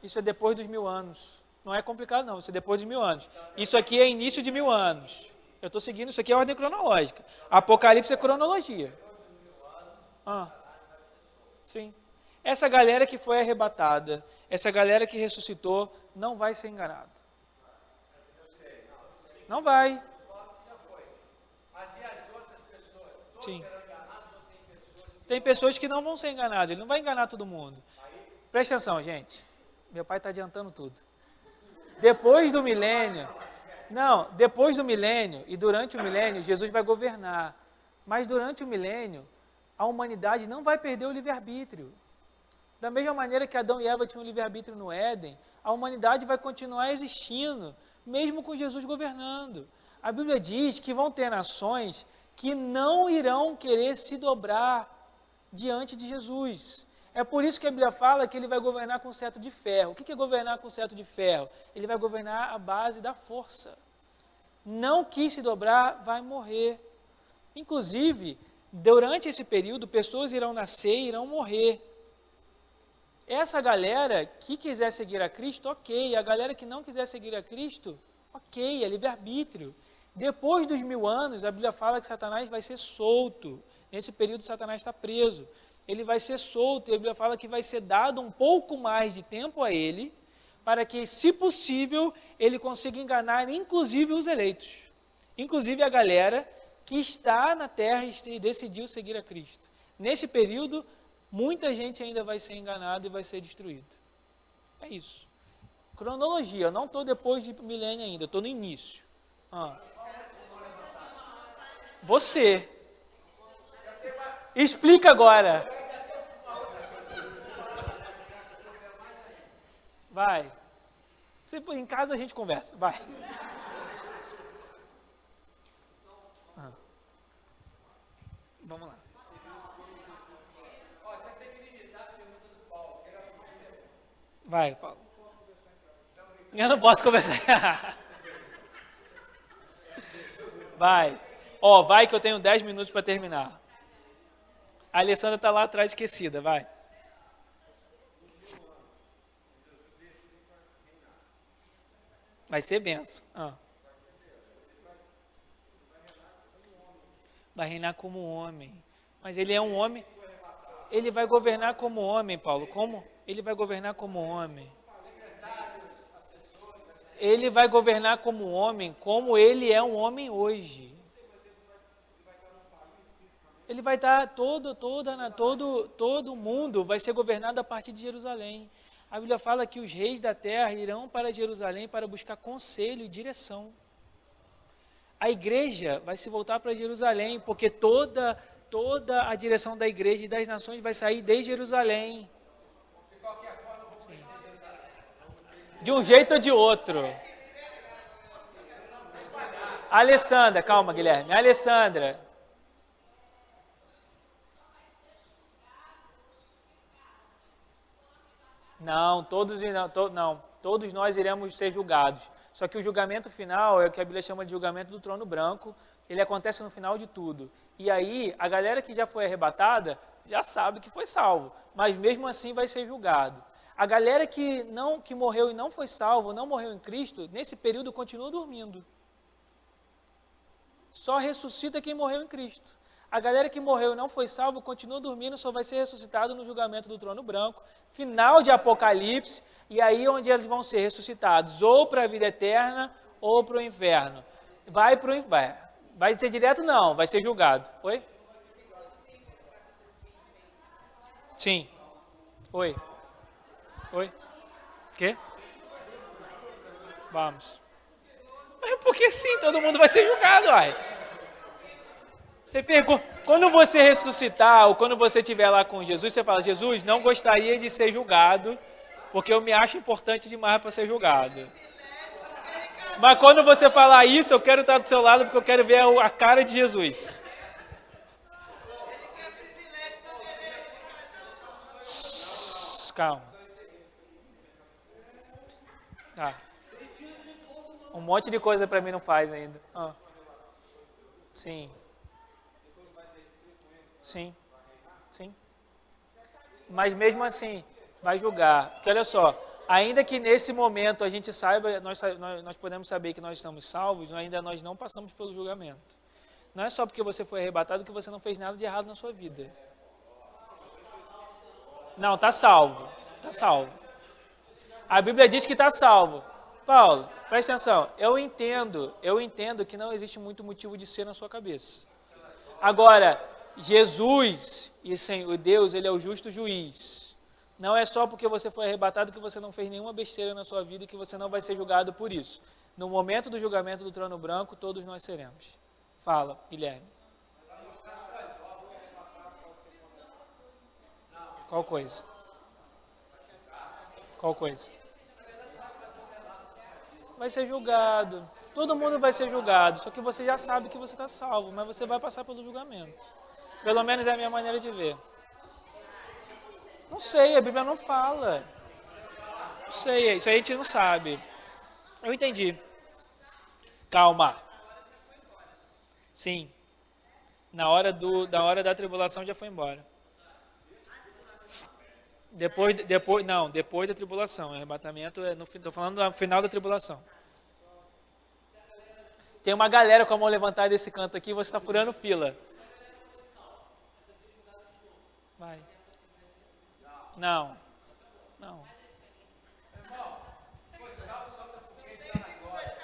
A: Isso é depois dos 1000 anos. Não é complicado não, isso é depois dos 1000 anos. Isso aqui é início de 1000 anos. Eu estou seguindo, isso aqui é ordem cronológica. Apocalipse é cronologia. Sim. Essa galera que foi arrebatada, essa galera que ressuscitou, não vai ser enganado. Não vai. Sim. Tem pessoas que não vão ser enganadas, ele não vai enganar todo mundo. Presta atenção, gente. Meu pai está adiantando tudo. Depois do milênio, e durante o milênio, Jesus vai governar. Mas durante o milênio, a humanidade não vai perder o livre-arbítrio. Da mesma maneira que Adão e Eva tinham livre-arbítrio no Éden, a humanidade vai continuar existindo, mesmo com Jesus governando. A Bíblia diz que vão ter nações que não irão querer se dobrar diante de Jesus. É por isso que a Bíblia fala que ele vai governar com cetro de ferro. O que é governar com cetro de ferro? Ele vai governar à base da força. Não quis se dobrar, vai morrer. Inclusive, durante esse período, pessoas irão nascer e irão morrer. Essa galera que quiser seguir a Cristo, ok. A galera que não quiser seguir a Cristo, ok, é livre-arbítrio. Depois dos 1000 anos, a Bíblia fala que Satanás vai ser solto. Nesse período, Satanás está preso. Ele vai ser solto e a Bíblia fala que vai ser dado um pouco mais de tempo a ele, para que, se possível, ele consiga enganar inclusive os eleitos. Inclusive a galera que está na terra e decidiu seguir a Cristo. Nesse período, muita gente ainda vai ser enganada e vai ser destruída. É isso. Cronologia, eu não estou depois de milênio ainda, estou no início. Você. Explica agora. Vai. Em casa a gente conversa, vai. Vamos lá. Vai, Paulo. Eu não posso conversar. Vai. Vai que eu tenho 10 minutos para terminar. A Alessandra está lá atrás esquecida, vai. Vai ser benção. Vai reinar como homem. Mas ele é um homem. Ele vai governar como homem, Paulo. Como? Ele vai governar como homem. Ele vai governar como homem, como ele é um homem hoje. Ele vai estar todo mundo vai ser governado a partir de Jerusalém. A Bíblia fala que os reis da terra irão para Jerusalém para buscar conselho e direção. A igreja vai se voltar para Jerusalém, porque toda a direção da igreja e das nações vai sair de Jerusalém. De um jeito ou de outro. Alessandra, calma, Guilherme. Alessandra. Não, todos nós iremos ser julgados. Só que o julgamento final é o que a Bíblia chama de julgamento do trono branco. Ele acontece no final de tudo. E aí, a galera que já foi arrebatada já sabe que foi salvo, mas mesmo assim vai ser julgado. A galera que morreu e não foi salvo, não morreu em Cristo, nesse período continua dormindo. Só ressuscita quem morreu em Cristo. A galera que morreu e não foi salvo continua dormindo, só vai ser ressuscitado no julgamento do trono branco, final de Apocalipse, e aí onde eles vão ser ressuscitados, ou para a vida eterna, ou para o inferno. Vai ser direto? Não, vai ser julgado. Oi? Sim. Oi? Quê? Vamos. Mas porque sim, todo mundo vai ser julgado, ai. Você pergunta, quando você ressuscitar, ou quando você estiver lá com Jesus, você fala, Jesus, não gostaria de ser julgado, porque eu me acho importante demais para ser julgado. Mas quando você falar isso, eu quero estar do seu lado, porque eu quero ver a cara de Jesus. Calma. Tá. Um monte de coisa para mim não faz ainda. Sim. Sim. Mas mesmo assim, vai julgar. Porque olha só, ainda que nesse momento a gente saiba, nós podemos saber que nós estamos salvos, ainda nós não passamos pelo julgamento. Não é só porque você foi arrebatado que você não fez nada de errado na sua vida. Não, está salvo. Está salvo. A Bíblia diz que está salvo. Paulo, presta atenção. Eu entendo que não existe muito motivo de ser na sua cabeça. Agora, Jesus, o Deus, Ele é o justo juiz. Não é só porque você foi arrebatado que você não fez nenhuma besteira na sua vida e que você não vai ser julgado por isso. No momento do julgamento do trono branco, todos nós seremos. Fala, Guilherme. Qual coisa? Vai ser julgado. Todo mundo vai ser julgado, só que você já sabe que você está salvo, mas você vai passar pelo julgamento. Pelo menos é a minha maneira de ver. Não sei, a Bíblia não fala. Não sei, isso aí a gente não sabe. Eu entendi. Calma. Sim. Na hora da tribulação já foi embora. Depois da tribulação. O arrebatamento estou falando do final da tribulação. Tem uma galera com a mão levantada desse canto aqui, você está furando fila. Vai. Não.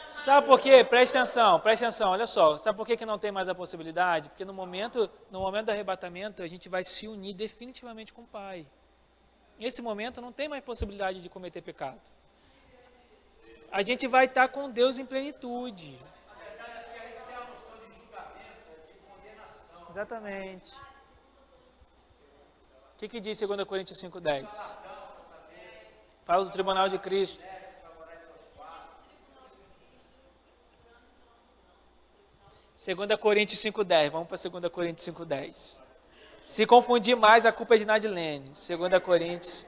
A: Sabe por quê? Presta atenção, olha só. Sabe por que não tem mais a possibilidade? Porque no momento do arrebatamento, a gente vai se unir definitivamente com o Pai. Nesse momento não tem mais possibilidade de cometer pecado. A gente vai estar com Deus em plenitude. Exatamente. O que diz 2 Coríntios 5,10? Fala do tribunal de Cristo. Segunda Coríntios 5,10. Vamos para 2 Coríntios 5,10. Se confundir mais, a culpa é de Nadilene. 2 Coríntios.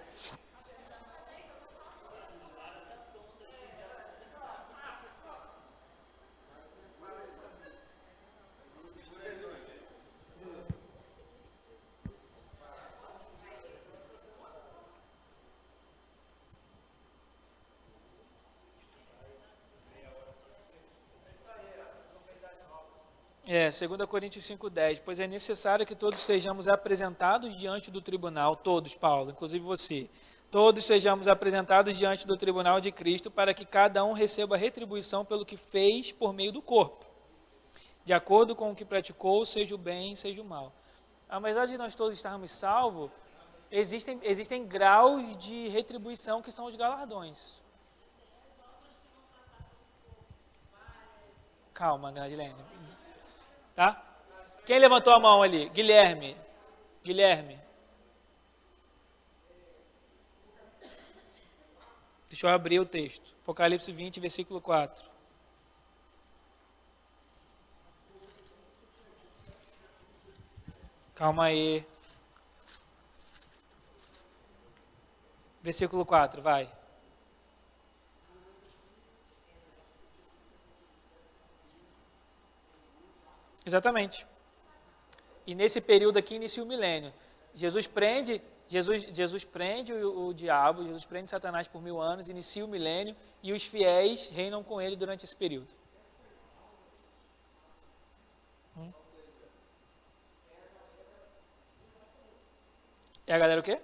A: É, 2 Coríntios 5,10, pois é necessário que todos sejamos apresentados diante do tribunal, todos, Paulo, inclusive você, todos sejamos apresentados diante do tribunal de Cristo, para que cada um receba retribuição pelo que fez por meio do corpo, de acordo com o que praticou, seja o bem, seja o mal. apesar de nós todos estarmos salvos, existem graus de retribuição que são os galardões. Calma, Gladilene. Tá? Quem levantou a mão ali? Guilherme. Deixa eu abrir o texto. Apocalipse 20, versículo 4. Calma aí. Versículo 4, vai. Exatamente. E nesse período aqui inicia o milênio. Jesus prende o diabo, Jesus prende Satanás por 1000 anos, inicia o milênio e os fiéis reinam com ele durante esse período. E a galera o quê?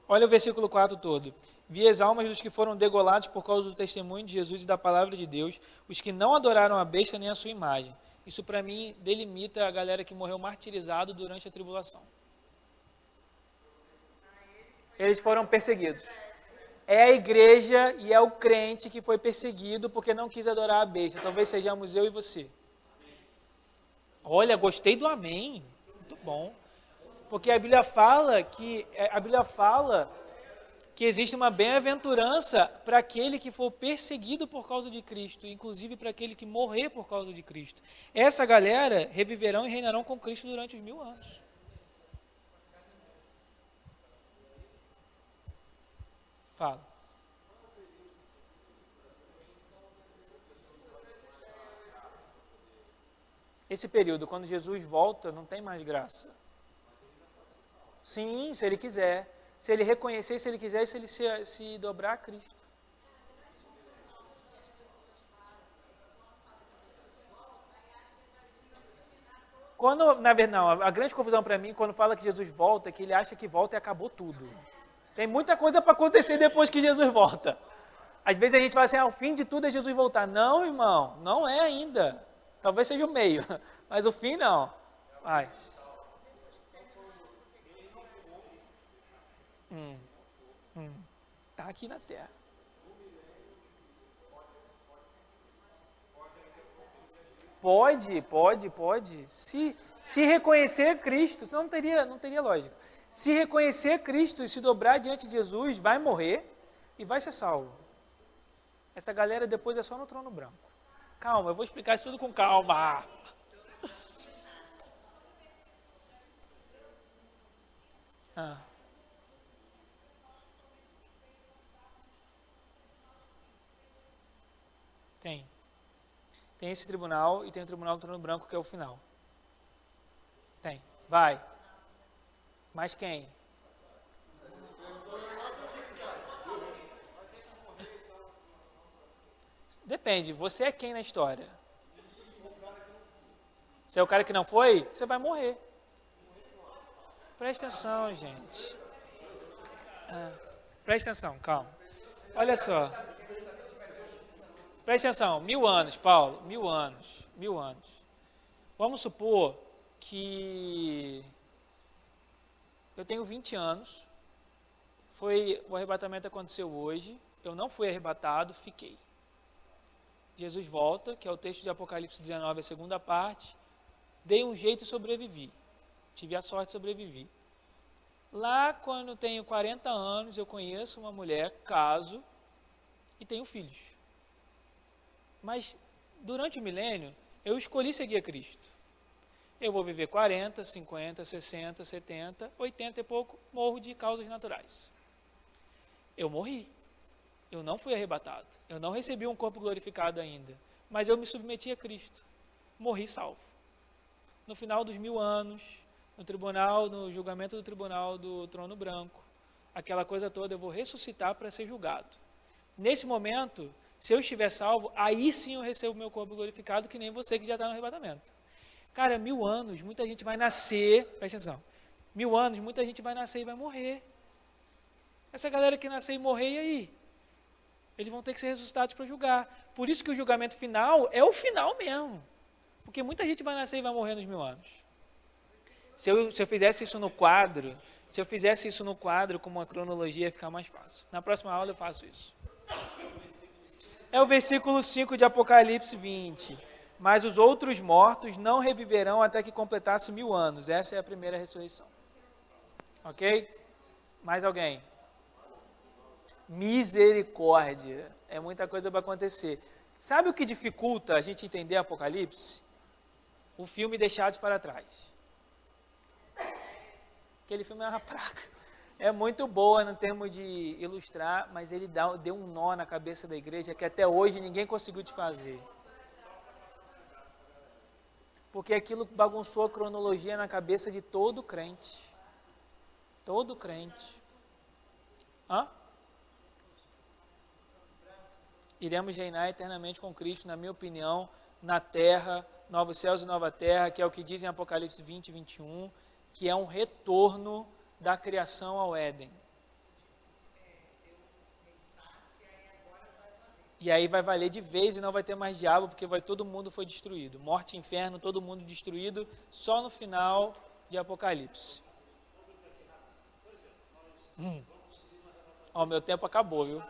A: Olha o versículo 4 todo. Vi as almas dos que foram degolados por causa do testemunho de Jesus e da palavra de Deus, os que não adoraram a besta nem a sua imagem. Isso para mim delimita a galera que morreu martirizado durante a tribulação. Eles foram perseguidos. É a igreja e é o crente que foi perseguido porque não quis adorar a besta. Talvez sejamos eu e você. Olha, gostei do amém. Muito bom. Porque a Bíblia fala que existe uma bem-aventurança para aquele que for perseguido por causa de Cristo, inclusive para aquele que morrer por causa de Cristo. Essa galera reviverão e reinarão com Cristo durante os 1000 anos. Fala. Esse período, quando Jesus volta, não tem mais graça. Sim, se ele quiser. Se ele reconhecer, se ele quiser, se ele se dobrar a Cristo. Na verdade, não, a grande confusão para mim, quando fala que Jesus volta, é que ele acha que volta e acabou tudo. Tem muita coisa para acontecer depois que Jesus volta. Às vezes a gente fala assim, o fim de tudo é Jesus voltar. Não, irmão, não é ainda. Talvez seja o meio, mas o fim não. Vai. Tá aqui na terra. Pode. Se reconhecer Cristo, senão não teria lógica. Se reconhecer Cristo e se dobrar diante de Jesus, vai morrer e vai ser salvo. Essa galera depois é só no trono branco. Calma, eu vou explicar isso tudo com calma. Tem. Tem esse tribunal e tem o tribunal do trono branco, que é o final. Tem. Vai. Mas quem? Depende. Você é quem na história? Você é o cara que não foi? Você vai morrer. Presta atenção, gente. Presta atenção, calma. Olha só. Presta atenção, 1000 anos, Paulo, 1000 anos. Vamos supor que eu tenho 20 anos, o arrebatamento aconteceu hoje, eu não fui arrebatado, fiquei. Jesus volta, que é o texto de Apocalipse 19, a segunda parte, dei um jeito e sobrevivi. Tive a sorte de sobreviver. Lá, quando eu tenho 40 anos, eu conheço uma mulher, caso e tenho filhos. Mas, durante o milênio, eu escolhi seguir a Cristo. Eu vou viver 40, 50, 60, 70, 80 e pouco, morro de causas naturais. Eu morri. Eu não fui arrebatado. Eu não recebi um corpo glorificado ainda. Mas eu me submeti a Cristo. Morri salvo. No final dos 1000 anos, no julgamento do tribunal do trono branco, aquela coisa toda, eu vou ressuscitar para ser julgado. Nesse momento, se eu estiver salvo, aí sim eu recebo meu corpo glorificado, que nem você que já está no arrebatamento. Cara, 1000 anos, muita gente vai nascer, presta atenção, 1000 anos, muita gente vai nascer e vai morrer. Essa galera que nascer e morrer, e aí? Eles vão ter que ser ressuscitados para julgar. Por isso que o julgamento final é o final mesmo. Porque muita gente vai nascer e vai morrer nos 1000 anos. Se eu fizesse isso no quadro, com uma cronologia, ia ficar mais fácil. Na próxima aula eu faço isso. É o versículo 5 de Apocalipse 20. Mas os outros mortos não reviverão até que completasse 1000 anos. Essa é a primeira ressurreição. Ok? Mais alguém? Misericórdia. É muita coisa para acontecer. Sabe o que dificulta a gente entender Apocalipse? O filme Deixados para Trás. Aquele filme é uma praga. É muito boa no termo de ilustrar, mas ele deu um nó na cabeça da igreja que até hoje ninguém conseguiu te fazer. Porque aquilo bagunçou a cronologia na cabeça de todo crente. Todo crente. Hã? Iremos reinar eternamente com Cristo, na minha opinião, na terra, novos céus e nova terra, que é o que diz em Apocalipse 20 e 21, que é um retorno da criação ao Éden. E aí vai valer de vez e não vai ter mais diabo, porque todo mundo foi destruído. Morte e inferno, todo mundo destruído, só no final de Apocalipse. Ó, meu tempo acabou, viu?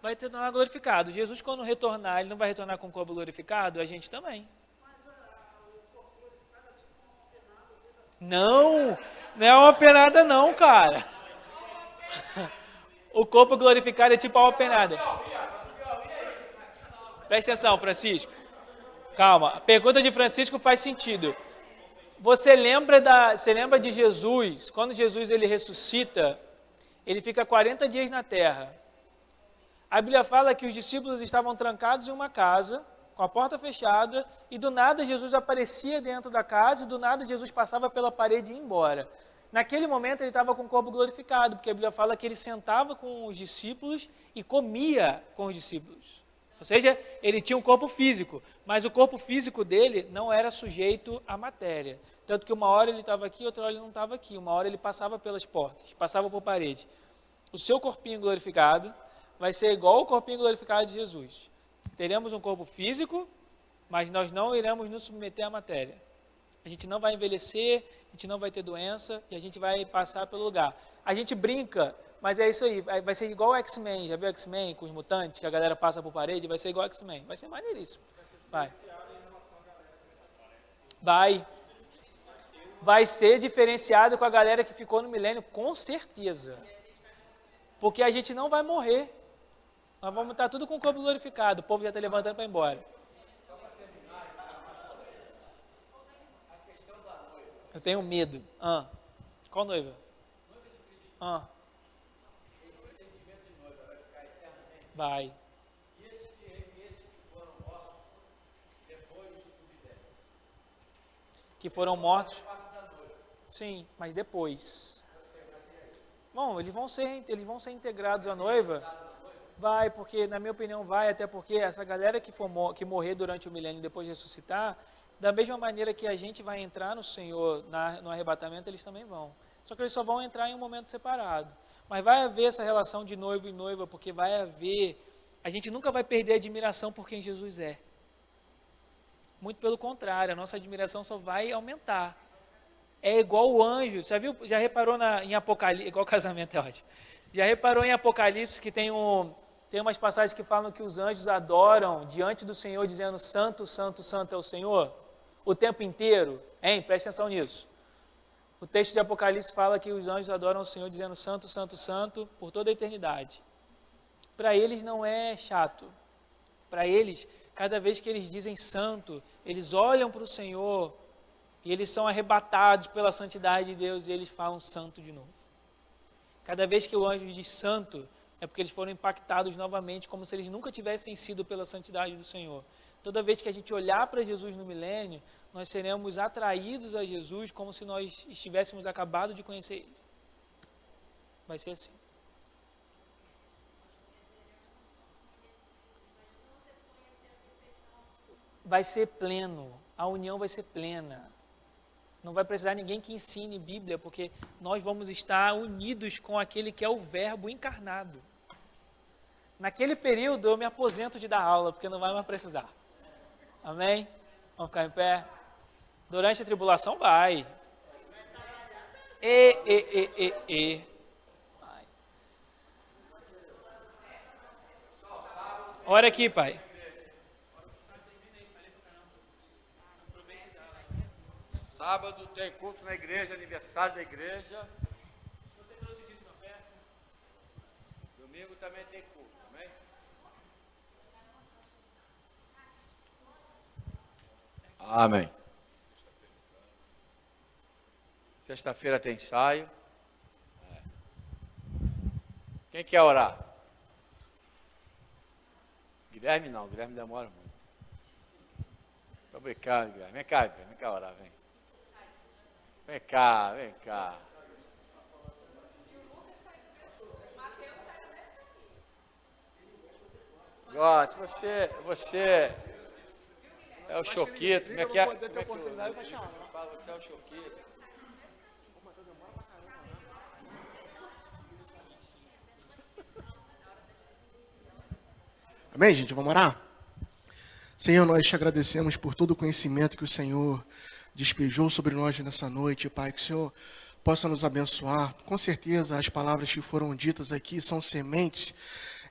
A: Vai retornar glorificado. Jesus, quando retornar, ele não vai retornar com o corpo glorificado? A gente também. Não é uma penada não, cara. O corpo glorificado é tipo uma penada. Presta atenção, Francisco. Calma, a pergunta de Francisco faz sentido. Você lembra de Jesus, quando Jesus ele ressuscita, ele fica 40 dias na terra. A Bíblia fala que os discípulos estavam trancados em uma casa, com a porta fechada, e do nada Jesus aparecia dentro da casa, e do nada Jesus passava pela parede e ia embora. Naquele momento ele estava com o corpo glorificado, porque a Bíblia fala que ele sentava com os discípulos e comia com os discípulos. Ou seja, ele tinha um corpo físico, mas o corpo físico dele não era sujeito à matéria. Tanto que uma hora ele estava aqui, outra hora ele não estava aqui. Uma hora ele passava pelas portas, passava por parede. O seu corpinho glorificado vai ser igual ao corpinho glorificado de Jesus. Teremos um corpo físico, mas nós não iremos nos submeter à matéria. A gente não vai envelhecer, a gente não vai ter doença e a gente vai passar pelo lugar. A gente brinca, mas é isso aí, vai ser igual o X-Men. Já viu o X-Men com os mutantes, que a galera passa por parede? Vai ser igual o X-Men, vai ser maneiríssimo. Vai ser diferenciado com a galera que ficou no milênio, com certeza. Porque a gente não vai morrer. Nós vamos estar tudo com o corpo glorificado. O povo já está levantando para ir embora. Eu tenho medo. Qual noiva? Vai. Que foram mortos. Sim, mas depois. Bom, eles vão ser integrados à noiva. Vai, porque, na minha opinião, vai, até porque essa galera que morrer durante o milênio e depois ressuscitar, da mesma maneira que a gente vai entrar no Senhor no arrebatamento, eles também vão. Só que eles só vão entrar em um momento separado. Mas vai haver essa relação de noivo e noiva, porque vai haver... A gente nunca vai perder a admiração por quem Jesus é. Muito pelo contrário, a nossa admiração só vai aumentar. É igual o anjo, já reparou em Apocalipse, igual casamento é ótimo. Já reparou em Apocalipse que tem umas passagens que falam que os anjos adoram diante do Senhor, dizendo santo, santo, santo é o Senhor, o tempo inteiro? Presta atenção nisso. O texto de Apocalipse fala que os anjos adoram o Senhor, dizendo santo, santo, santo, por toda a eternidade. Para eles não é chato. Para eles, cada vez que eles dizem santo, eles olham para o Senhor e eles são arrebatados pela santidade de Deus e eles falam santo de novo. Cada vez que o anjo diz santo, é porque eles foram impactados novamente, como se eles nunca tivessem sido pela santidade do Senhor. Toda vez que a gente olhar para Jesus no milênio, nós seremos atraídos a Jesus como se nós estivéssemos acabado de conhecer Ele. Vai ser assim. Vai ser pleno, a união vai ser plena. Não vai precisar ninguém que ensine Bíblia, porque nós vamos estar unidos com aquele que é o Verbo encarnado. naquele período eu me aposento de dar aula, porque não vai mais precisar. Amém? Vamos ficar em pé? Durante a tribulação vai. Vai. Ora aqui, Pai.
D: Sábado tem culto na igreja, aniversário da igreja.
A: Você trouxe dízimo na oferta?
D: Domingo também tem culto, amém? Amém. Sexta-feira tem ensaio. Quem quer orar? Guilherme não, Guilherme demora muito. Tô brincando, Guilherme. Vem cá orar, vem. Vem cá. Gosto, você é o Choquito. Como é que é? Você é o Choquito.
E: Amém, gente? Vamos orar? Senhor, nós te agradecemos por todo o conhecimento que o Senhor despejou sobre nós nessa noite, Pai. Que o Senhor possa nos abençoar. Com certeza, as palavras que foram ditas aqui são sementes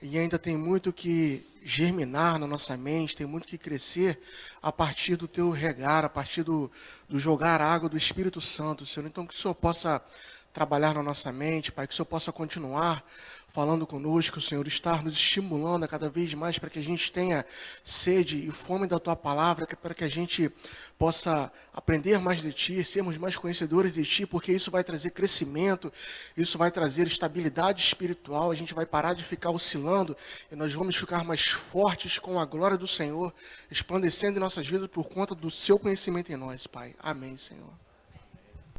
E: e ainda tem muito que germinar na nossa mente, tem muito que crescer a partir do teu regar, a partir do jogar água do Espírito Santo, Senhor. Então, que o Senhor possa trabalhar na nossa mente, Pai, que o Senhor possa continuar falando conosco, Senhor, estar nos estimulando a cada vez mais para que a gente tenha sede e fome da Tua Palavra, para que a gente possa aprender mais de Ti, sermos mais conhecedores de Ti, porque isso vai trazer crescimento, isso vai trazer estabilidade espiritual, a gente vai parar de ficar oscilando e nós vamos ficar mais fortes com a glória do Senhor, resplandecendo em nossas vidas por conta do Seu conhecimento em nós, Pai. Amém, Senhor.